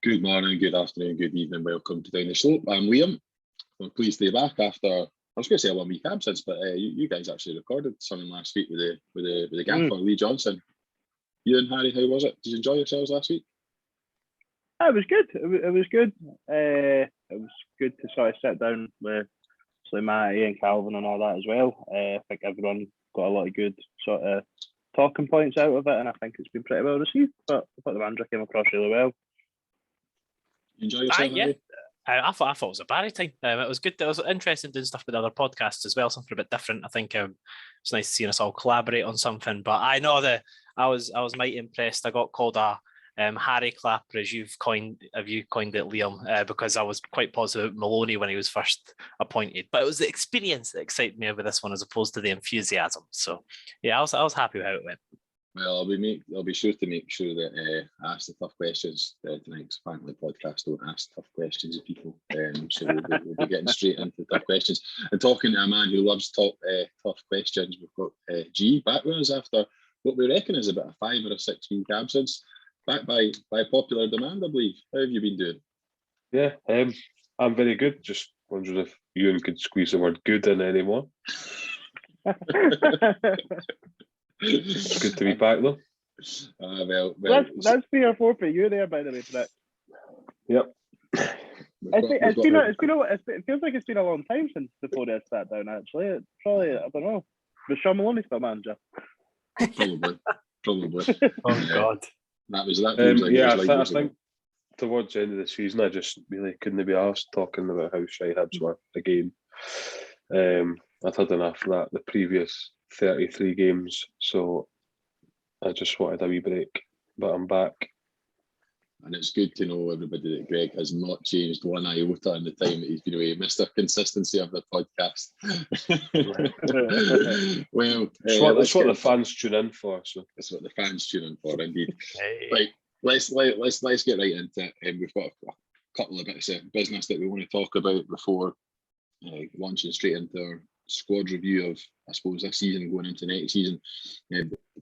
Good morning, good afternoon, good evening. Welcome to Down the Slope. I'm Liam. I'm pleased to be back after, I was going to say a 1 week absence, but you guys actually recorded something last week with the gaffer, Lee Johnson. You and Harry, how was it? Did you enjoy yourselves last week? It was good. It was good. It was good to sort of sit down with Matty and Calvin and all that as well. I think everyone got a lot of good sort of talking points out of it, and I think it's been pretty well received. But I thought the manager came across really well. You enjoy yourself, Harry? I thought it was a Barry time. It was good. It was interesting doing stuff with other podcasts as well, something a bit different. I think it's nice seeing us all collaborate on something. But I know that I was mighty impressed. I got called a Harry Clapper, as you coined it, Liam, because I was quite positive about Maloney when he was first appointed. But it was the experience that excited me over this one as opposed to the enthusiasm. So yeah, I was happy with how it went. Well, I'll be sure to make sure that I ask the tough questions tonight's Frankly podcast. Don't ask tough questions of people. So we'll be getting straight into the tough questions. And talking to a man who loves tough questions, we've got G back with us after what we reckon is about a 5 or a 6 week absence. Back by popular demand, I believe. How have you been doing? Yeah, I'm very good. Just wondering if Ewan could squeeze the word good in anymore. It's good to be back though. Well, that's 3 or 4 for you there, by the way, Brett. Yep. It feels like it's been a long time since the Forest sat down. Actually, it's probably, I don't know. Was Sean Maloney still manager? Probably. Oh God. That was that. I think towards the end of the season, I just really couldn't be asked talking about how shy Hibs were again. I'd had enough of that the previous 33 games, so I just wanted a wee break. But I'm back. And it's good to know, everybody, that Greg has not changed one iota in the time that he's been away. Mr. Consistency of the podcast. Well, that's what the fans tune in for. So that's what the fans tune in for, indeed. Hey. Right, let's get right into it. And we've got a couple of bits of business that we want to talk about before launching straight into our squad review of, I suppose, this season going into next season.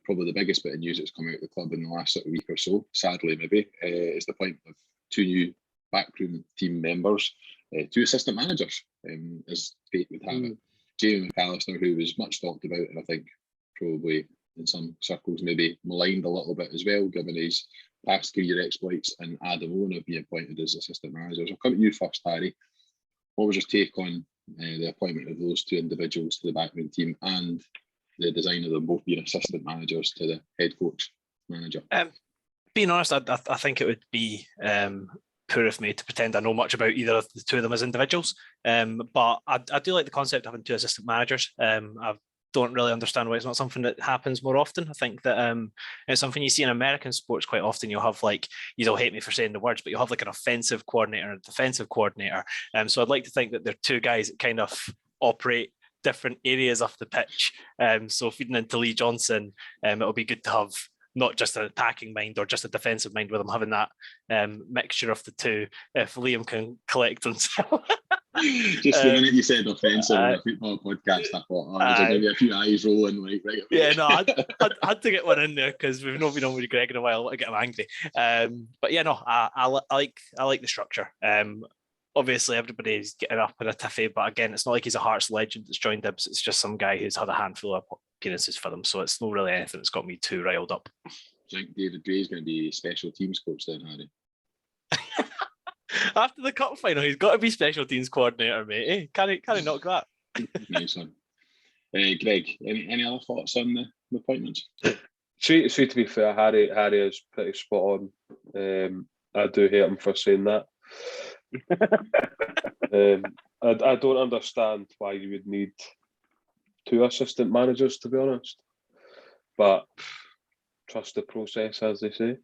Probably the biggest bit of news that's come out of the club in the last sort of week or so, sadly maybe, is the appointment of 2 new backroom team members, 2 assistant managers, as fate would have it. Jamie McAllister, who was much talked about, and I think probably in some circles maybe maligned a little bit as well, given his past career exploits, and Adam Owen have been appointed as assistant managers. I'll come to you first, Harry. What was your take on the appointment of those 2 individuals to the backroom team and the design of them both being assistant managers to the head coach manager? Being honest, I think it would be poor of me to pretend I know much about either of the 2 of them as individuals. But I do like the concept of having 2 assistant managers. I don't really understand why it's not something that happens more often. I think that it's something you see in American sports quite often. You'll have, like, you don't hate me for saying the words, but you'll have like an offensive coordinator and a defensive coordinator. So I'd like to think that they're 2 guys that kind of operate different areas of the pitch. So feeding into Lee Johnson, it'll be good to have not just an attacking mind or just a defensive mind with him, having that mixture of the 2. If Liam can collect himself. Just the minute you said offensive on a football podcast, I thought, there's maybe a few eyes rolling, like, right away. Yeah, no, I had to get one in there because we've not been on with Greg in a while. I get him angry. But yeah, no, I like the structure. Obviously, everybody's getting up in a tiffy, but again, it's not like he's a Hearts legend that's joined Hibs. It's just some guy who's had a handful of appearances for them, so it's not really anything that's got me too riled up. Do you think David Gray's going to be special teams coach then, Harry? After the cup final, he's got to be special teams coordinator, mate. Eh? Can he knock that? Nice one. Greg, any other thoughts on the appointments? See, to be fair, Harry is pretty spot on. I do hate him for saying that. I don't understand why you would need 2 assistant managers, to be honest. But trust the process, as they say.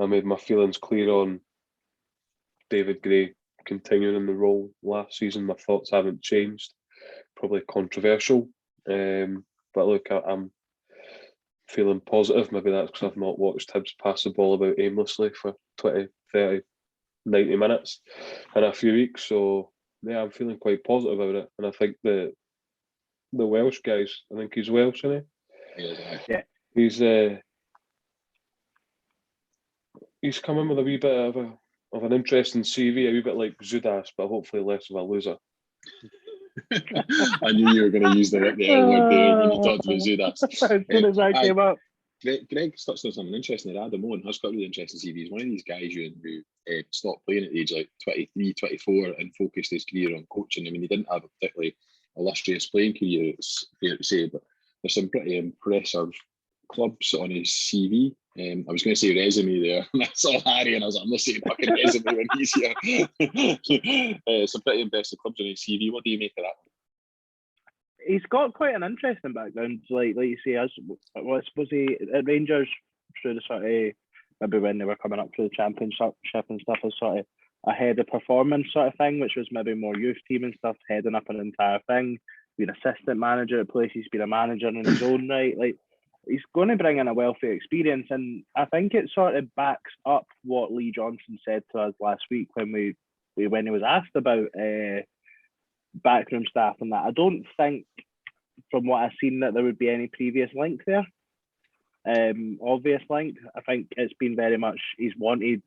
I made my feelings clear on David Gray continuing in the role last season. My thoughts haven't changed. Probably controversial. But look, I'm feeling positive. Maybe that's because I've not watched Hibs pass the ball about aimlessly for 20, 30, 90 minutes in a few weeks. So, yeah, I'm feeling quite positive about it. And I think the Welsh guys, I think he's Welsh, isn't he? He is, yeah. He's he's come in with a wee bit of an interesting CV, a wee bit like Zudas, but hopefully less of a loser. I knew you were going to use the L word there when you talked about Zudas. As soon as I came up. Greg's touched on something interesting there. Adam Owen has got a really interesting CV. He's one of these guys who stopped playing at the age like 23, 24 and focused his career on coaching. I mean, he didn't have a particularly illustrious playing career, it's fair to say, but there's some pretty impressive clubs on his CV. I was going to say resume there, and I saw Harry, and I was like, I'm not saying fucking resume when he's here. Some pretty impressive clubs on his CV. What do you make of that? He's got quite an interesting background, like you say. I suppose he at Rangers through the sort of maybe when they were coming up through the championship and stuff, as sort of a head of performance sort of thing, which was maybe more youth team and stuff, heading up an entire thing. Been assistant manager at places, been a manager in his own right. Like, he's going to bring in a wealth of experience, and I think it sort of backs up what Lee Johnson said to us last week when he was asked about backroom staff and that. I don't think, from what I've seen, that there would be any previous link there. Obvious link. I think it's been very much he's wanted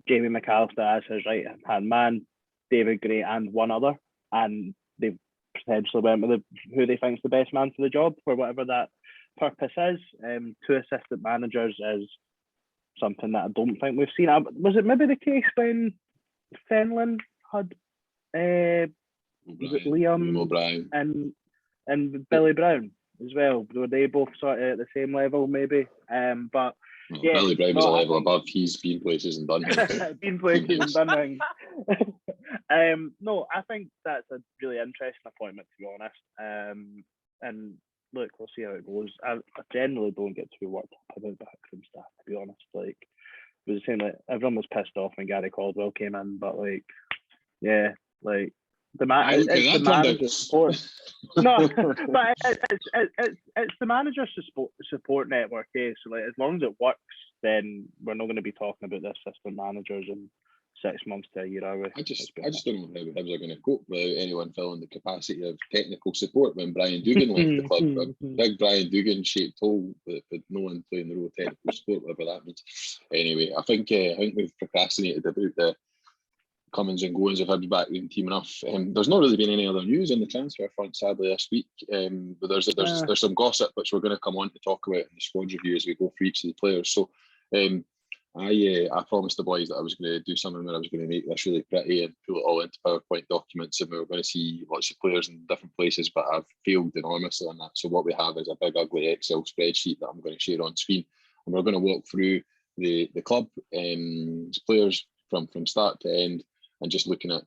Jamie McAllister as his right hand man, David Gray, and one other, and they've potentially went with who they think is the best man for the job for whatever that purpose is. Two assistant managers is something that I don't think we've seen. Was it maybe the case when Fenlon had was it Liam O'Brien and Billy Brown as well? Were they both sort of at the same level maybe? But yeah, Billy Brown was a level above. He's been places and done things. been places and done things. No, I think that's a really interesting appointment, to be honest. And look, we'll see how it goes. I generally don't get too worked up about backroom staff, to be honest. Like, it was the same, like, everyone was pissed off when Gary Caldwell came in, but like, yeah, like the manager's support. No, but it's the manager's support network. So like, as long as it works, then we're not going to be talking about the assistant managers in 6 months to a year, are we? I just don't know how Hibs are going to cope without anyone filling the capacity of technical support when Brian Dugan left the club. A big Brian Dugan shaped hole with no one playing the role of technical support, whatever that means. Anyway, I think we've procrastinated about the comings and goings of Hibs backroom team enough. There's not really been any other news on the transfer front, sadly, this week. But there's some gossip which we're going to come on to talk about in the squad review as we go through each of the players. So I promised the boys that I was going to do something where I was going to make this really pretty and pull it all into PowerPoint documents, and we were going to see lots of players in different places, but I've failed enormously on that. So what we have is a big ugly Excel spreadsheet that I'm going to share on screen, and we're going to walk through the club players from start to end, and just looking at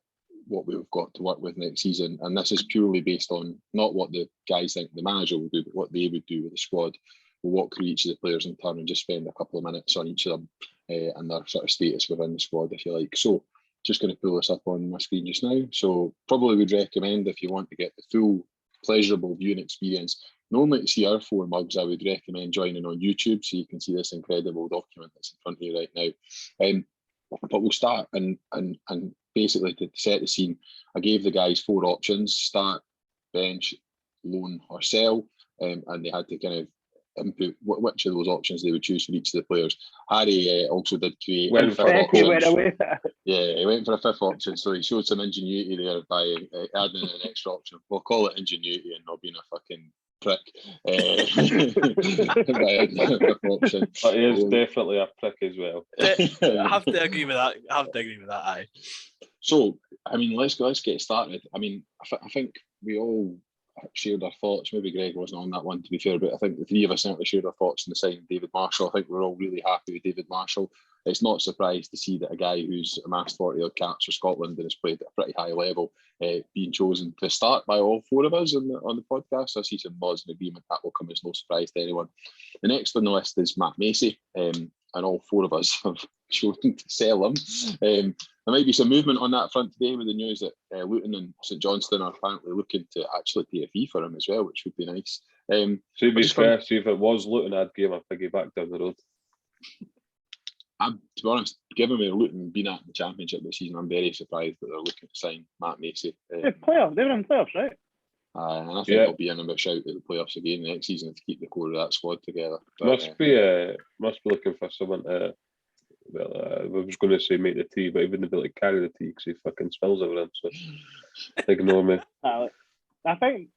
what we've got to work with next season. And this is purely based on not what the guys think the manager will do, but what they would do with the squad. We'll walk through each of the players in turn and just spend a couple of minutes on each of them and their sort of status within the squad, if you like. So just going to pull this up on my screen just now. So probably would recommend, if you want to get the full pleasurable viewing experience, not only to see our four mugs, I would recommend joining on YouTube so you can see this incredible document that's in front of you right now. But we'll start and basically to set the scene, I gave the guys 4 options: start, bench, loan or sell, and they had to kind of input which of those options they would choose for each of the players. Harry also did create went for a option. Yeah, he went for a 5th option, so he showed some ingenuity there by adding an extra option. We'll call it ingenuity and not being a fucking prick. Option. But he is definitely a prick as well. I have to agree with that. Aye. So, I mean, let's get started. I mean, I think we all shared our thoughts. Maybe Greg wasn't on that one, to be fair, but I think the 3 of us certainly shared our thoughts on the signing of David Marshall. I think we're all really happy with David Marshall. It's not a surprise to see that a guy who's amassed 40 odd caps for Scotland and has played at a pretty high level being chosen to start by all 4 of us on the podcast. I see some nods and agreement. That will come as no surprise to anyone. The next on the list is Matt Macey, and all 4 of us have chosen to sell him. There might be some movement on that front today with the news that Luton and St Johnstone are apparently looking to actually pay a fee for him as well, which would be nice. To be fair, see if it was Luton, I'd give him a piggy back down the road. To be honest, given where Luton been at the Championship this season, I'm very surprised that they're looking to sign Matt Macey. They're in playoffs, right? And I think they'll be in a shout at the playoffs again next season to keep the core of that squad together. But, must be looking for someone to Well, I was going to say make the tea, but he wouldn't be able to carry the tea because he fucking spills everything. So ignore me. I think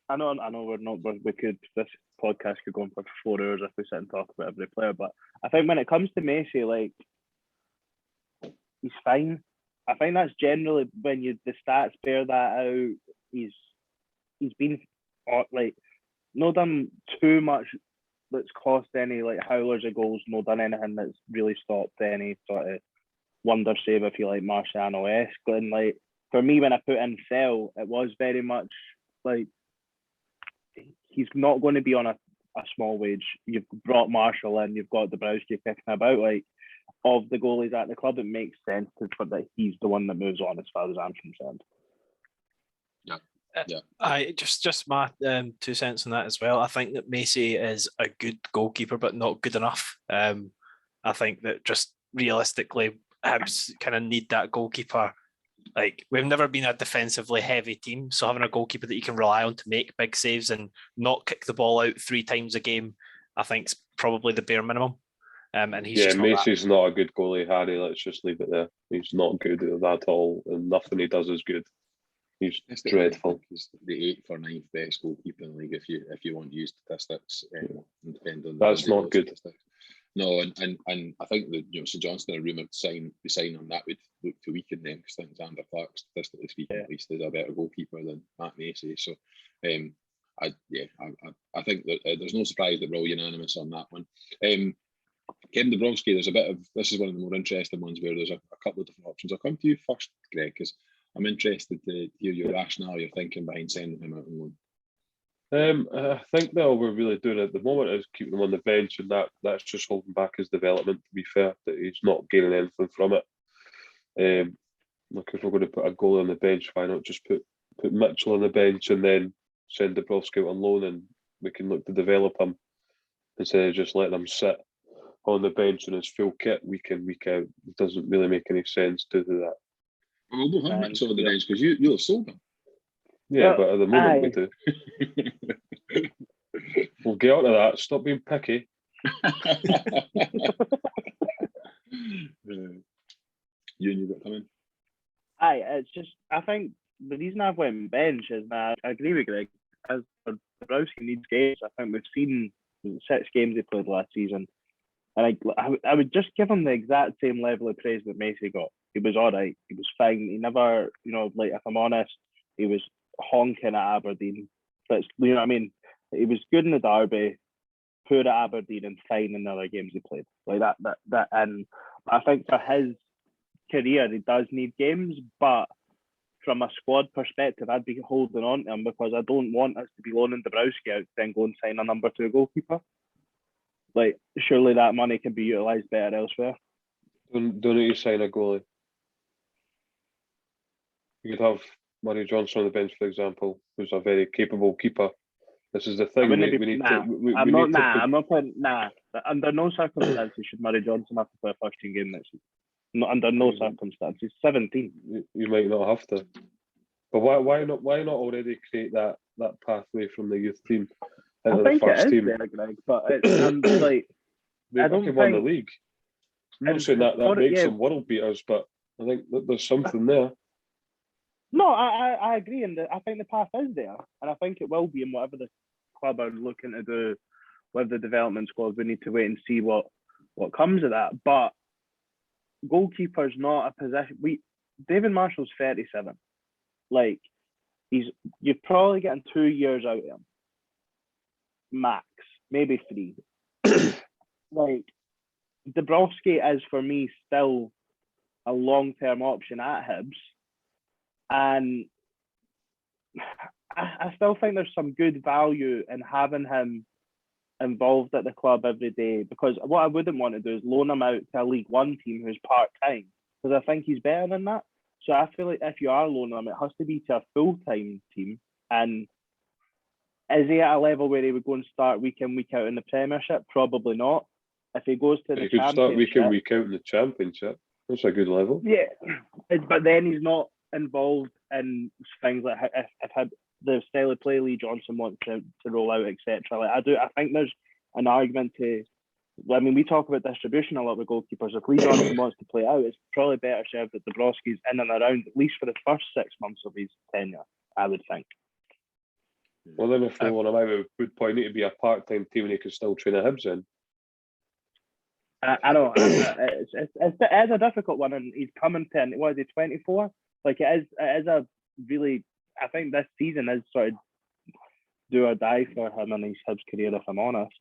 I know we're not. We could this podcast could go on for 4 hours if we sit and talk about every player. But I think when it comes to Messi, like he's fine. I think that's generally when the stats bear that out. He's been like not done too much that's cost any like howlers of goals. Not done anything that's really stopped any sort of wonder save, if you like, Marciano-esque. And like for me, when I put in Fell, it was very much like he's not going to be on a small wage. You've brought Marshall in, you've got Dabrowski kicking about. Like of the goalies at the club, it makes sense that he's the one that moves on as far as I'm concerned. Yeah. I just my 2 cents on that as well. I think that Macy is a good goalkeeper, but not good enough. I think that just realistically, Hibs kind of need that goalkeeper. Like we've never been a defensively heavy team, so having a goalkeeper that you can rely on to make big saves and not kick the ball out 3 times a game, I think is probably the bare minimum. And he's just Macy's not a good goalie, Harry. Let's just leave it there. He's not good at all, and nothing he does is good. He's dreadful. He's the 8th or 9th best goalkeeper in the league if you want to use statistics and depend on that's not good. Statistics. No, and I think that St Johnstone are rumoured to sign on that would look to weaken them because I think Xander Clark, statistically speaking, at least is a better goalkeeper than Matt Macy. So, I think that there's no surprise that we're all unanimous on that one. Kevin Dabrowski, there's a bit of this is one of the more interesting ones where there's a couple of different options. I'll come to you first, Greg, because I'm interested to hear your rationale, your thinking behind sending him out on loan. I think that all we're really doing at the moment is keeping him on the bench, and that's just holding back his development. To be fair, that he's not gaining anything from it. Look, if we're going to put a goal on the bench, why not just put Mitchell on the bench and then send Dabrowski out on loan, and we can look to develop him instead of just letting him sit on the bench in his full kit week in, week out. It doesn't really make any sense to do that. Well, we'll have Mitchell on the bench because you'll have sold him. Yeah, but at the moment we do. We'll get on to that. Stop being picky. You and you got coming. Aye, it's just I think the reason I've went bench is that I agree with Greg. As Dabrowski needs games, I think we've seen 6 games he played last season, and I would just give him the exact same level of praise that Macy got. He was all right. He was fine. He never, like if I'm honest, he was honking at Aberdeen. But you know what I mean? He was good in the derby, poor at Aberdeen, and fine in the other games he played. Like that. And I think for his career, he does need games. But from a squad perspective, I'd be holding on to him because I don't want us to be loaning Dabrowski out, then go and sign a number 2 goalkeeper. Like surely that money can be utilised better elsewhere. Don't need to sign a goalie. You could have Murray Johnson on the bench, for example, who's a very capable keeper. This is the thing. I'm not putting. Under no circumstances should Murray Johnson have to play a 1st team game next season. Not under no circumstances. He's 17. You might not have to. But why not already create that pathway from the youth team into the first team? There, Greg, but it's like I don't think won the league. I'm not saying that makes them world beaters, but I think that there's something there. No, I agree, and I think the path is there, and I think it will be in whatever the club are looking to do with the development squad. We need to wait and see what comes of that. But goalkeeper's not a position. David Marshall's 37. Like you're probably getting 2 years out of him, max, maybe 3. Like Dabrowski is for me still a long-term option at Hibs. And I still think there's some good value in having him involved at the club every day, because what I wouldn't want to do is loan him out to a League One team who's part-time, because I think he's better than that. So I feel like if you are loaning him, it has to be to a full-time team. And is he at a level where he would go and start week in, week out in the Premiership? Probably not. If he goes to the Championship... He could start week in, week out in the Championship. That's a good level. Yeah, but then he's not involved in things like if the style of play Lee Johnson wants to roll out, etc. Like I think there's an argument to I mean, we talk about distribution a lot with goalkeepers. If Lee Johnson wants to play out, it's probably better served that Dabrowski's in and around, at least for the first 6 months of his tenure, I would think. Well, then if they want him out, it would probably need to be a part-time team and he can still train at Hibs in. I know it's a difficult one, and he's coming to, what is he, 24? Like, it is a really, I think this season is sort of do or die for him and his career, if I'm honest.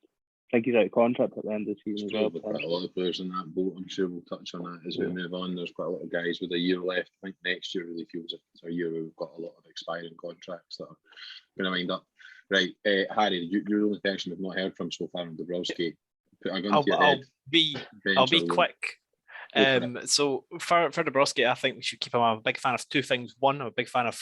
I think he's out of contract at the end of the season as well. Quite a lot of players in that boat. I'm sure we'll touch on that as we move on. There's quite a lot of guys with a year left. I think next year really feels like it's a year where we've got a lot of expiring contracts that are going to wind up. Right, Harry, you're the only person we've not heard from so far on Dabrowski. Put a gun to your head. I'll be quick. So for Dabrowski, I think we should keep him. I'm a big fan of two things. One, I'm a big fan of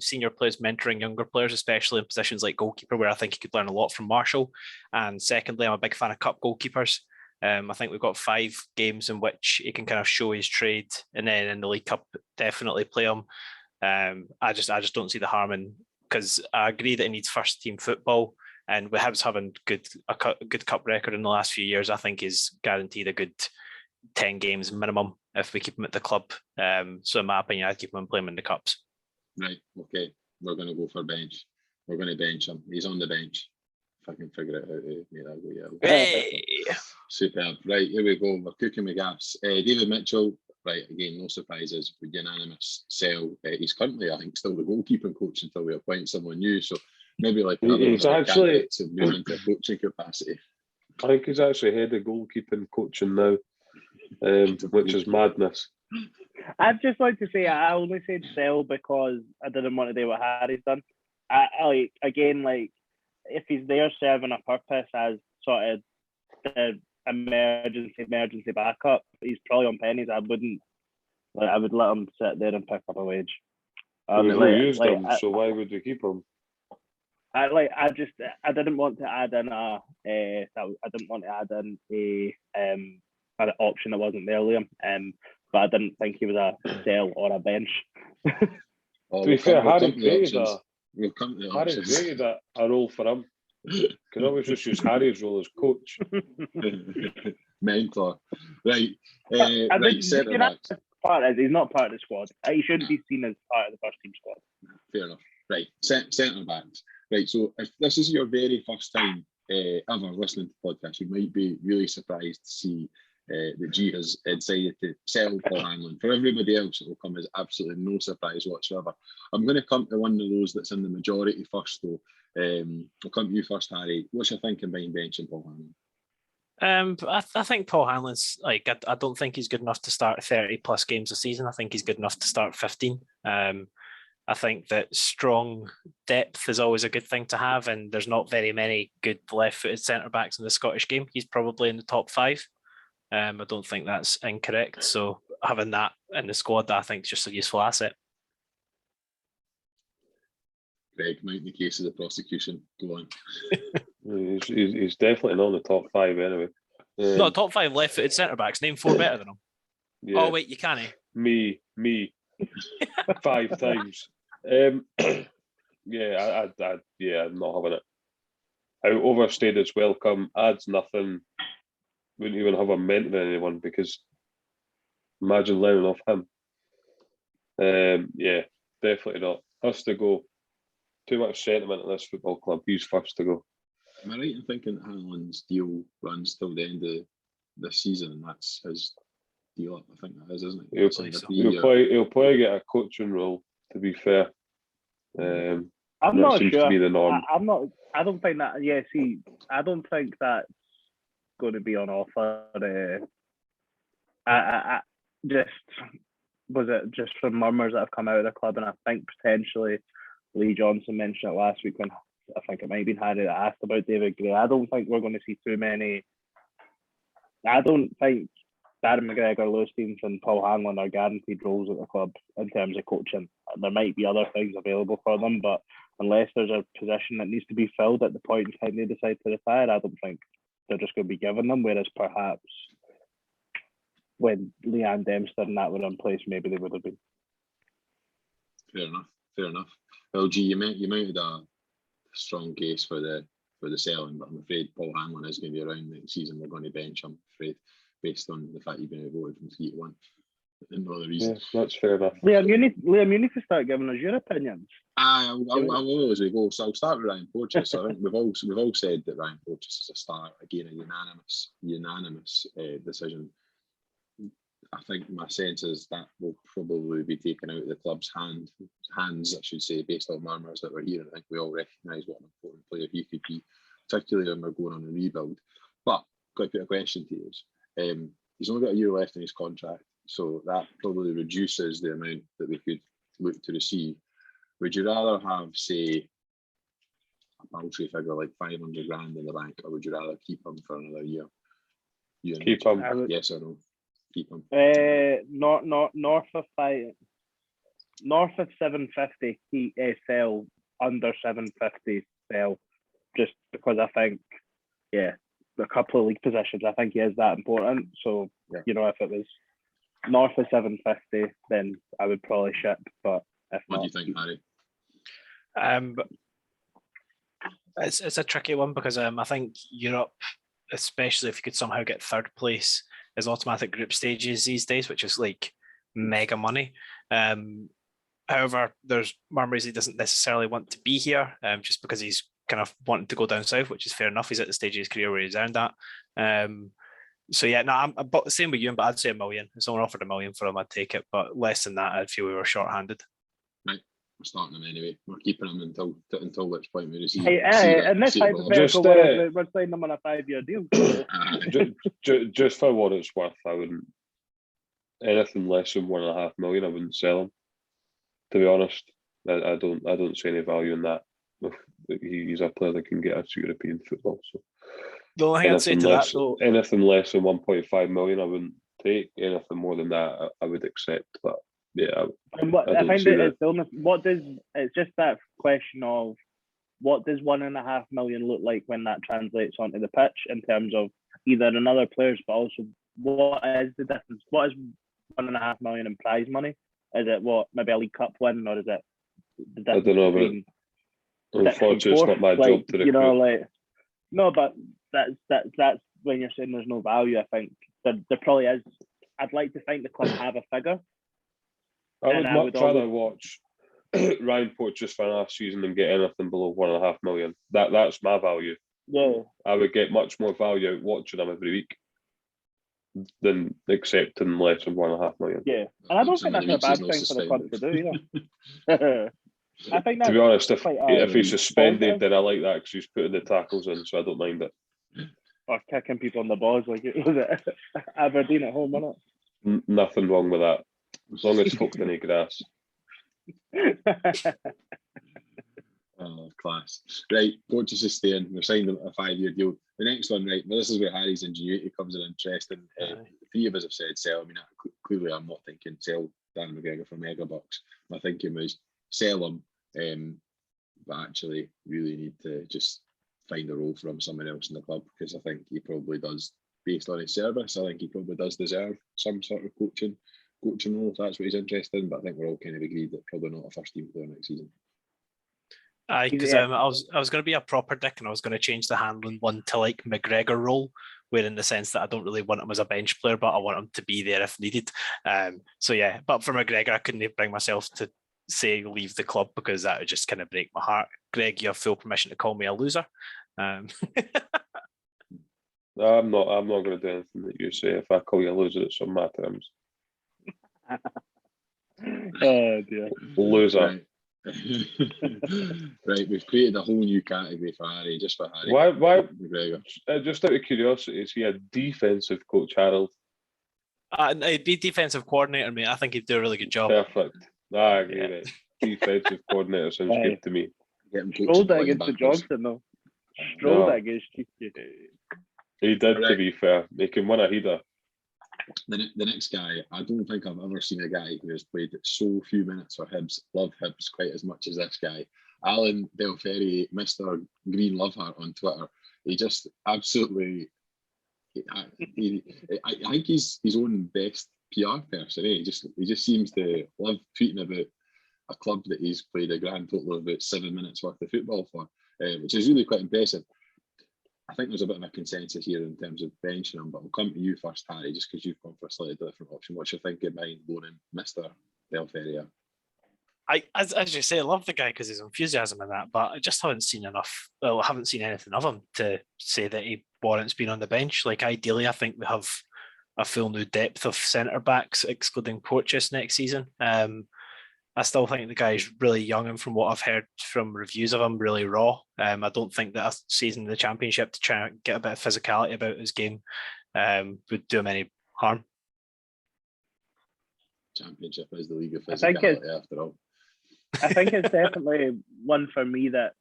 senior players mentoring younger players, especially in positions like goalkeeper, where I think he could learn a lot from Marshall. And secondly, I'm a big fan of cup goalkeepers. I think we've got 5 games in which he can kind of show his trade, and then in the League Cup, definitely play him. I just don't see the harm in, because I agree that he needs first team football. And with Hibs having a good cup record in the last few years, I think he's guaranteed a good 10 games minimum if we keep him at the club. So in my opinion, I'd keep him and play him in the cups. Right, okay. We're going to go for bench. We're going to bench him. He's on the bench. If I can figure out how to make that go, yeah. Hey! Superb. Right, here we go. We're cooking with gas. David Mitchell, right, again, no surprises. Unanimous sell. He's currently, I think, still the goalkeeping coach until we appoint someone new. So maybe like he's actually to move into a coaching capacity. I think he's actually head of goalkeeping coaching now, which is madness. I'd just like to say I only said sell because I didn't want to do what Harry's done. I if he's there serving a purpose as sort of the emergency backup, he's probably on pennies. I would let him sit there and pick up a wage. We used him, so why would we keep him? I didn't want to add in an option that wasn't there, Liam. But I didn't think he was a sell or a bench. To be fair, Harry created a role for him. Because I always just use Harry's role as coach. Mentor. Right. Right, centre backs. He's not part of the squad. He shouldn't be seen as part of the first team squad. Fair enough. Right, centre backs. Right, so if this is your very first time ever listening to the podcast, you might be really surprised to see that G has decided to sell Paul Hanlon. For everybody else, it will come as absolutely no surprise whatsoever. I'm going to come to one of those that's in the majority first, though. I'll come to you first, Harry. What's your thinking behind benching Paul Hanlon? I think Paul Hanlon's I don't think he's good enough to start 30 plus games a season. I think he's good enough to start 15. I think that strong depth is always a good thing to have, and there's not very many good left-footed centre backs in the Scottish game. He's probably in the top 5. I don't think that's incorrect. So having that in the squad, I think, is just a useful asset. Greg, might in the case of the prosecution, go on. He's definitely not in the top 5 anyway. No, top 5 left-footed centre backs. Name 4 better than him. Yeah. Oh wait, you can't. Me, 5 times. I'm not having it. How overstayed its welcome, adds nothing. Wouldn't even have a mentor anyone, because imagine learning off him. Definitely not. Has to go. Too much sentiment in this football club. He's first to go. Am I right in thinking that Hanlon's deal runs till the end of this season, and that's his deal up? I think that is, isn't it? He'll probably get a coaching role, to be fair. I'm not seems sure. to be the norm. I don't think that. Yeah, see, I don't think that's going to be on offer. Was it just from murmurs that have come out of the club, and I think potentially Lee Johnson mentioned it last week when I think it might have been Harry that asked about David Gray. I don't think we're going to see too many. I don't think Darren McGregor, Lewis Stevenson, and Paul Hanlon are guaranteed roles at the club in terms of coaching. There might be other things available for them, but unless there's a position that needs to be filled at the point in time they decide to retire, I don't think they're just going to be giving them. Whereas perhaps when Leanne Dempster and that were in place, maybe they would have been. Fair enough. Well, G, you mounted a strong case for the for the selling, but I'm afraid Paul Hanlon is going to be around next season. We're going to bench him, I'm afraid, based on the fact he's been voted from 3-1. No other reason. Yeah, that's fair enough. Liam, you need to start giving us your opinions. I will as we go. So I'll start with Ryan Porteous. I think we've all said that Ryan Porteous is a start. Again, a unanimous decision. I think my sense is that will probably be taken out of the club's hands, I should say, based on murmurs that we're hearing. I think we all recognise what an important player he could be, particularly when we're going on a rebuild. But got to put a question to you. He's only got a year left in his contract, so that probably reduces the amount that we could look to receive. Would you rather have, say, a paltry figure like 500 grand in the bank, or would you rather keep him for another year? Keep him. Yes or no? Keep him. North of 750, he sell. Under 750, sell. Just because I think, a couple of league positions, I think he is that important. So, if it was north of 750, then I would probably ship. But if what not, do you think, Harry? It's a tricky one because I think Europe, especially if you could somehow get third place, is automatic group stages these days, which is like mega money. However, there's murmurs he doesn't necessarily want to be here, just because he's kind of wanting to go down south, which is fair enough. He's at the stage of his career where he's earned that. I'm about the same with you, but I'd say $1 million. If someone offered $1 million for him, I'd take it. But less than that, I'd feel we were short-handed. Right, we're starting him anyway. We're keeping him until which point we receive. And this hypothetical, we're signing him on a 5-year deal. Just for what it's worth, I wouldn't. Anything less than $1.5 million, I wouldn't sell him. To be honest, I don't see any value in that. He's a player that can get us European football. So the only thing I'd say to that, though, anything less than 1.5 million, I wouldn't take. Anything more than that, I would accept. But yeah, it's just that question of what does 1.5 million look like when that translates onto the pitch in terms of either another players, but also what is the difference? What is 1.5 million in prize money? Is it maybe a League Cup win, or is it the difference? I don't know, but unfortunately, it's not my job to recruit. No, but that's when you're saying there's no value. I think there probably is. I'd like to think the club have a figure. I would much rather watch Ryan Porteous for last season than get anything below 1.5 million. That's my value. Yeah, I would get much more value out watching him every week than accepting less than 1.5 million. Yeah, and I don't think that's a bad thing for the club to do either. I think that's, to be honest, if he's suspended, positive. then I like that because he's putting the tackles in, so I don't mind it. Or kicking people in the balls like it was Aberdeen at home, wasn't it? Nothing wrong with that, as long as it's hooked in the grass. Class. Right, Porteous is staying. We're signing a 5-year deal. The next one, right, well, this is where Harry's ingenuity comes in interesting. The three of us have said sell. I mean, clearly I'm not thinking sell Dan McGregor for mega bucks. My thinking was sell him, but actually really need to just find a role for him somewhere else in the club, because I think he probably does, based on his service, I think he probably does deserve some sort of coaching role if that's what he's interested in. But I think we're all kind of agreed that probably not a first team player next season. Aye, because I was going to be a proper dick and I was going to change the Hanlon one to like McGregor role, where in the sense that I don't really want him as a bench player, but I want him to be there if needed. So yeah, but for McGregor, I couldn't bring myself to say leave the club because that would just kind of break my heart. Greg, you have full permission to call me a loser. I'm not going to do anything that you say. If I call you a loser, it's on my terms. Oh dear, loser. Right, we've created a whole new category for Harry, just for Harry. Why McGregor? Just out of curiosity, is he a defensive coach, Harold? He'd be defensive coordinator, mate. I think he'd do a really good job. Perfect. I agree. Yeah. Right. Defensive coordinator sounds good to me. Strolled that against the Johnson, though. Strolled that against Cheeky. He did, to be fair. He can win a header. The next guy, I don't think I've ever seen a guy who has played so few minutes for Hibs, love Hibs quite as much as this guy. Alan Del Ferry, Mr. Green Loveheart on Twitter. He just absolutely, I think he's his own best PR person. He just seems to love tweeting about a club that he's played a grand total of about 7 minutes worth of football for, which is really quite impressive. I think there's a bit of a consensus here in terms of benching him, but I'll come to you first, Harry, just because you've gone for a slightly different option. What's your thinking behind loaning Mr. Del Ferrier? As you say, I love the guy because his enthusiasm in that, but I just haven't seen enough. Well, I haven't seen anything of him to say that he warrants being on the bench. Like, ideally, I think we have a full new depth of centre backs, excluding Porteous, next season. I still think the guy's really young, and from what I've heard from reviews of him, really raw. I don't think that a season in the Championship to try and get a bit of physicality about his game would do him any harm. Championship is the league of physicality, after all. I think it's definitely one for me that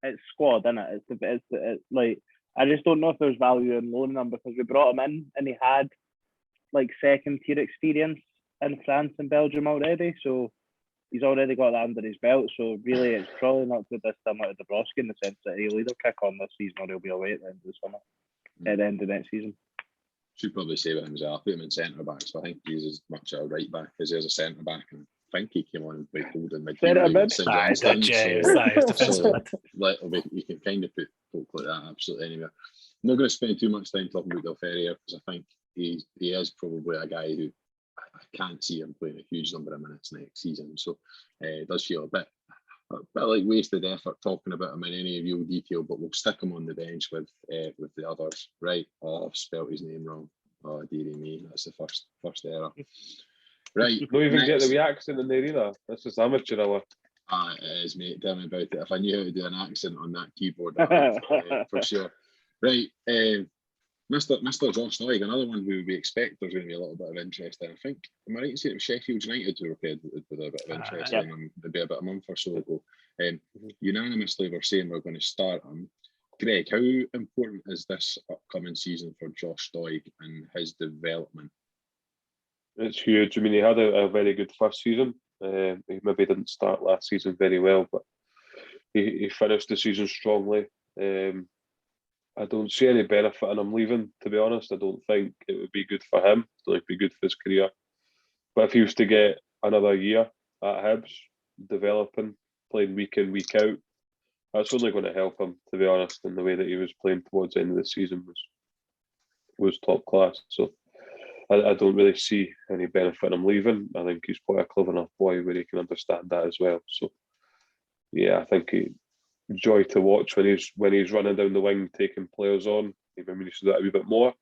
it's squad, isn't it? It's like, I just don't know if there's value in loaning him, because we brought him in and he had like second tier experience in France and Belgium already, so he's already got that under his belt. So really, it's probably not too dissimilar to Dabrowski in the sense that he'll either kick on this season or he'll be away at the end of the summer, at the end of next season. Should probably say with him as well. I put him in centre back, so I think he's as much a right back as he is a centre back. And I think he came on and played holding midfield. You can kind of put folk like that absolutely anywhere. I'm not going to spend too much time talking about Del Ferrier, because I think he is probably a guy who I can't see him playing a huge number of minutes next season. So it does feel a bit like wasted effort talking about him in any real detail, but we'll stick him on the bench with the others. Right. Oh, I've spelt his name wrong. Oh, dearie me. That's the first error. Right. Don't even get the wee accent in there either. This is amateur hour. It is, mate. Tell me about it. If I knew how to do an accent on that keyboard, for sure. Right. Mr. Josh Doig, another one who we expect there's going to be a little bit of interest in. I think, am I right in saying it was Sheffield United who appeared with a bit of interest in him maybe about a month or so ago. Unanimously, we're saying we're going to start him. Greg, how important is this upcoming season for Josh Doig and his development? It's huge. I mean, he had a very good first season. He maybe didn't start last season very well, but he finished the season strongly. I don't see any benefit in him leaving, to be honest. I don't think it would be good for him. I don't think it would be good for his career. But if he was to get another year at Hibs, developing, playing week in, week out, that's only going to help him, to be honest, in the way that he was playing towards the end of the season was top class. So I don't really see any benefit in him leaving. I think he's quite a clever enough boy where he can understand that as well. So yeah, I think joy to watch when he's running down the wing, taking players on. Maybe he needs to do that a wee bit more.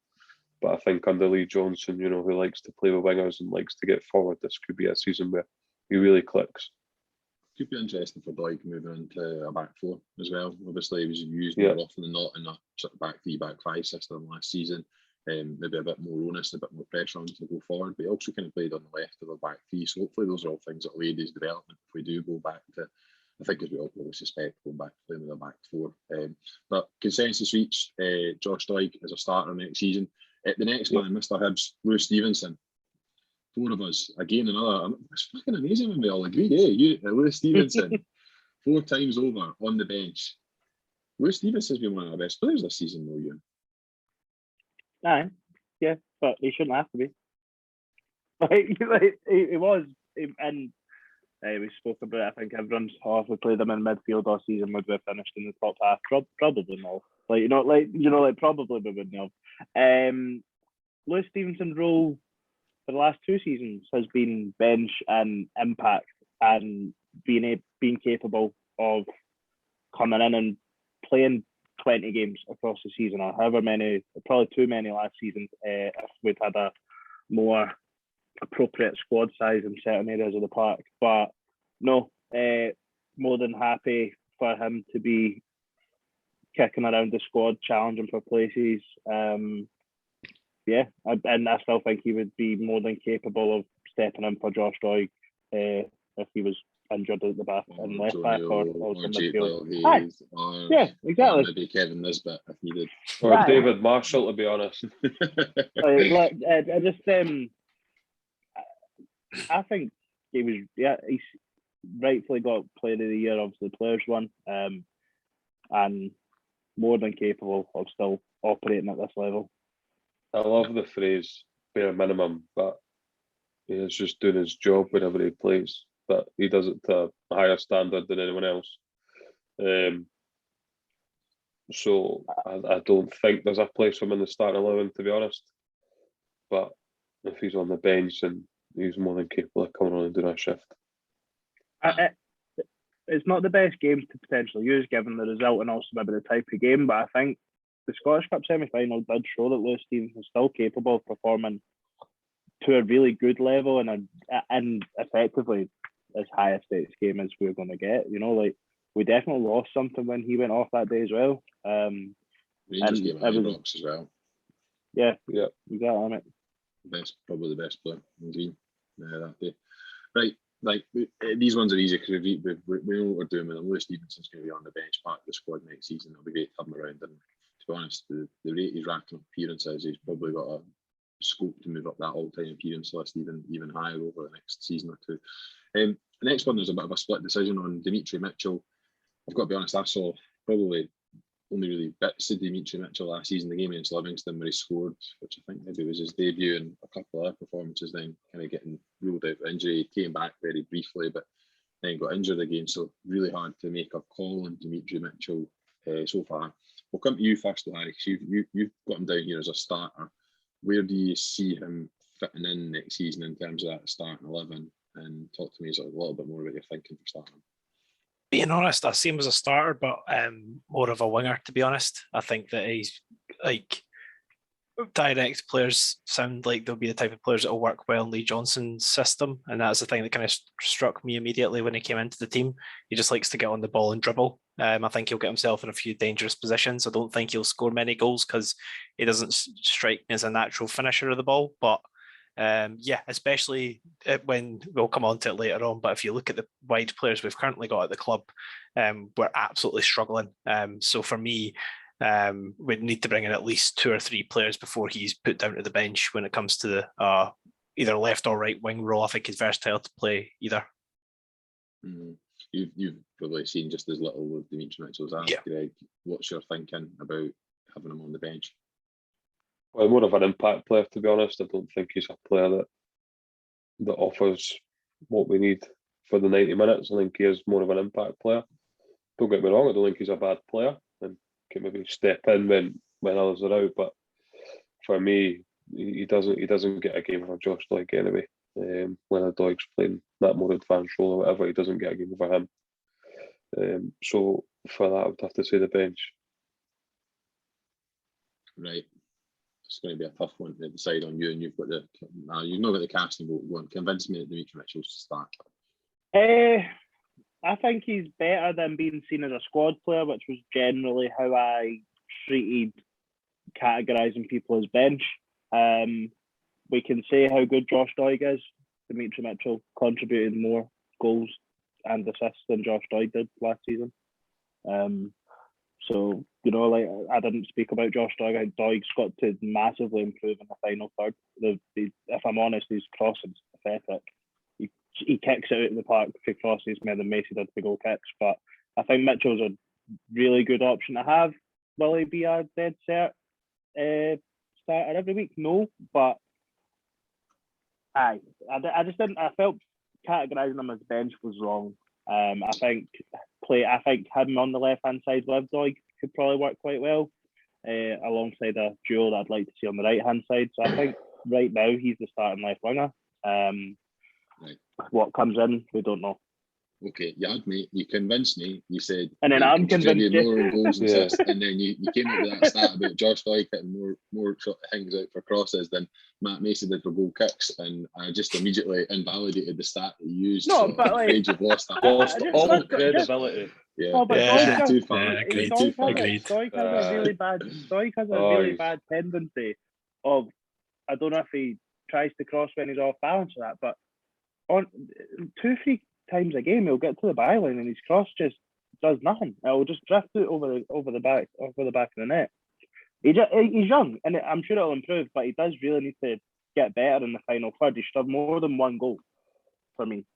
But I think under Lee Johnson, who likes to play with wingers and likes to get forward, this could be a season where he really clicks. Could be interesting for Doig moving into a back four as well. Obviously, he was used more often than not in a sort of back three, back five system last season. Maybe a bit more onus, a bit more pressure on him to go forward. But he also kind of played on the left of the back three. So hopefully those are all things that will aid his development if we do go back to, I think as we all probably suspect, going back to playing with a back four. But consensus reached, Josh Doig as a starter next season. The next man, Mr. Hibbs, Lewis Stevenson. Four of us. Again, another. It's fucking amazing when we all agree. Lewis Stevenson, 4 times over on the bench. Lewis Stevenson's been one of our best players this season, though, Ewan. Aye, yeah, but he shouldn't have to be. He was, and we spoke about it. I think everyone's if we played him in midfield all season, would we have finished in the top half? Probably not. Probably we wouldn't have. Lewis Stevenson's role for the last 2 seasons has been bench and impact, and being capable of coming in and playing 20 games across the season, or however many, probably too many last season, if we'd had a more appropriate squad size in certain areas of the park. But no, more than happy for him to be kicking around the squad, challenging for places. And I still think he would be more than capable of stepping in for Josh Doig if he was injured at the back and left back or midfield. Yeah, exactly. Maybe Kevin Nisbet if needed. Or David Marshall, to be honest. I think he's rightfully got Player of the Year, obviously Players one, and more than capable of still operating at this level. I love the phrase bare minimum, but he's just doing his job whenever he plays. But he does it to a higher standard than anyone else. So I don't think there's a place for him in the starting 11, to be honest. But if he's on the bench, then he's more than capable of coming on and doing a shift. It's not the best game to potentially use given the result and also maybe the type of game, but I think the Scottish Cup semi-final did show that Lewis Stevenson is still capable of performing to a really good level and effectively as high a stakes game as we're going to get. You know, like we definitely lost something when he went off that day as well. Rangers game at Ibrox as well. Yeah, exactly. Mate. Probably the best player in green that day. Right. Like these ones are easy because we know what we're doing with them. Lewis Stevenson's going to be on the bench part of the squad next season. It'll be great to have him around. And to be honest, the rate he's racking up appearances, he's probably got a scope to move up that all-time appearance list even higher over the next season or two. The next one, there's a bit of a split decision on Dimitri Mitchell. I've got to be honest, I saw probably only really bits of Dimitri Mitchell last season, the game against Livingston where he scored, which I think maybe was his debut, and a couple of other performances then kind of getting ruled out for injury. He came back very briefly, but then got injured again, so really hard to make a call on Dimitri Mitchell so far. We'll come to you first, Harry, because you've got him down here as a starter. Where do you see him fitting in next season in terms of that starting 11? And talk to me a little bit more about your thinking for starting. Being honest, I see him as a starter, but more of a winger, to be honest. I think that he's like direct players sound like they'll be the type of players that will work well in Lee Johnson's system. And that's the thing that kind of struck me immediately when he came into the team. He just likes to get on the ball and dribble. I think he'll get himself in a few dangerous positions. I don't think he'll score many goals because he doesn't strike me as a natural finisher of the ball. But especially when we'll come on to it later on. But if you look at the wide players we've currently got at the club, we're absolutely struggling. So for me, we'd need to bring in at least 2 or 3 players before he's put down to the bench when it comes to the either left or right wing role. I think he's versatile to play either. You've probably seen just as little with Dimitri Mitchell as I have, Greg. What's your thinking about having him on the bench? Well, more of an impact player, to be honest. I don't think he's a player that offers what we need for the 90 minutes. I think he is more of an impact player. Don't get me wrong, I don't think he's a bad player and can maybe step in when others are out. But for me, he doesn't get a game over Josh Doig anyway. When a Doig's playing that more advanced role or whatever, he doesn't get a game over him. So for that, I would have to say the bench. Right. It's going to be a tough one to decide on you, and you've not got the casting vote going. Convince me that Dimitri Mitchell's to start. I think he's better than being seen as a squad player, which was generally how I treated categorising people as bench. We can say how good Josh Doig is. Dimitri Mitchell contributed more goals and assists than Josh Doig did last season. So, you know, like I didn't speak about Josh Doig. I think Doig's got to massively improve in the final third. If I'm honest, his crossing's pathetic. He kicks it out of the park for crosses more than Macy did for goal kicks. But I think Mitchell's a really good option to have. Will he be a dead cert starter every week? No, but I just didn't. I felt categorising him as bench was wrong. I think him on the left hand side with Doig could probably work quite well, alongside a duo that I'd like to see on the right hand side. So I think right now he's the starting left winger. Right. What comes in, we don't know. Okay, you had me. You convinced me. You said, and then I'm convinced more goals and assists, and then you came up with that stat about Josh Doig hitting more things out for crosses than Matt Mason did for goal kicks, and I just immediately invalidated the stat that you used. No, so but I'm afraid you've lost that. Lost all credibility. Yeah, oh, but yeah. Too far. Agreed. Doig has a really bad tendency of, I don't know if he tries to cross when he's off balance or that, but on 2-3 times a game he'll get to the byline and his cross just does nothing. It'll just drift out over the back of the net. He's young and I'm sure it'll improve, but he does really need to get better in the final third. He should have more than one goal for me.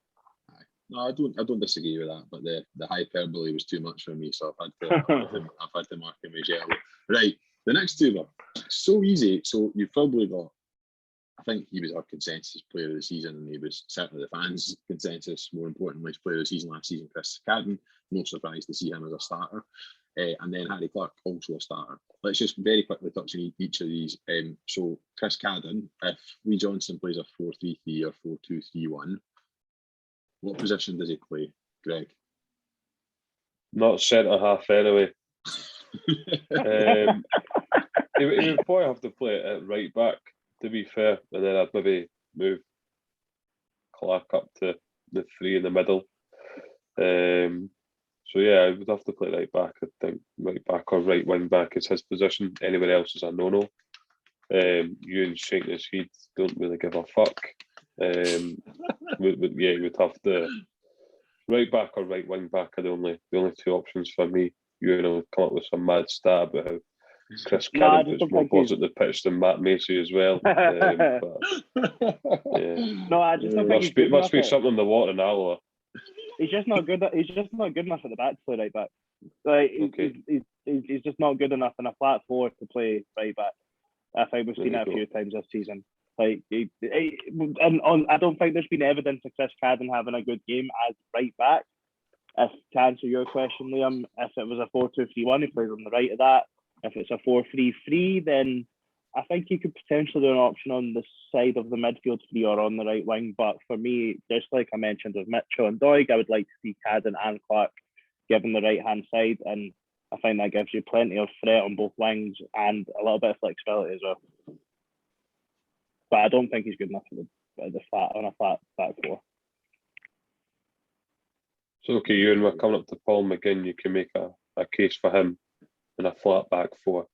No, I don't disagree with that, but the hyperbole was too much for me, so I've had to mark him as yellow. Right, the next two were so easy. So you've probably got, I think he was our consensus player of the season, and he was certainly the fans' consensus, more importantly, player of the season last season, Chris Cadden. No surprise to see him as a starter. and then Harry Clark also a starter. Let's just very quickly touch on each of these. So Chris Cadden, if Lee Johnson plays a 4-3-3 or 4-2-3-1, what position does he play, Greg? Not centre half anyway. He would probably have to play it at right back, to be fair, and then I'd maybe move Clark up to the three in the middle. So yeah, I would have to play right back. I think right back or right wing back is his position. Anywhere else is a no-no. Ewan shaking his head, don't really give a fuck. You would have to right back or right wing back are the only two options for me. Ewan will come up with some mad stat about how Chris Cannon puts more balls at the pitch than Matt Macy as well. But, yeah. No, I just don't think he's good must be enough. something in the water in Alloa. He's just not good. He's just not good enough at the back to play right back. Like he's just not good enough in a flat four to play right back. I think we've seen it a few times this season. Like, I don't think there's been evidence of Chris Cadden having a good game as right back. If to answer your question, Liam, if it was a 4-2-3-1, he plays on the right of that. If it's a 4-3-3, then I think he could potentially do an option on the side of the midfield three or on the right wing. But for me, just like I mentioned with Mitchell and Doig, I would like to see Cadden and Clark given the right hand side, and I think that gives you plenty of threat on both wings and a little bit of flexibility as well. But I don't think he's good enough for the flat back four. So okay, Ewan, we're coming up to Paul McGinn. You can make a case for him in a flat back four.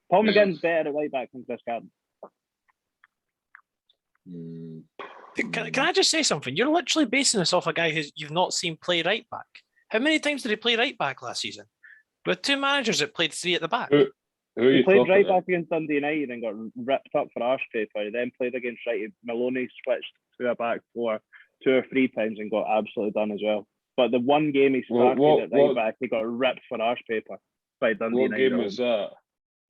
Paul McGinn's better at right back than Chris Cadden. Can I just say something? You're literally basing this off a guy who you've not seen play right back. How many times did he play right back last season? With two managers that played three at the back. Who he played right back against Dundee United and got ripped up for arse paper. He then played against Maloney, switched to a back four 2 or 3 times and got absolutely done as well. But the one game he started at right back, he got ripped for arse paper by Dundee United. What game was that?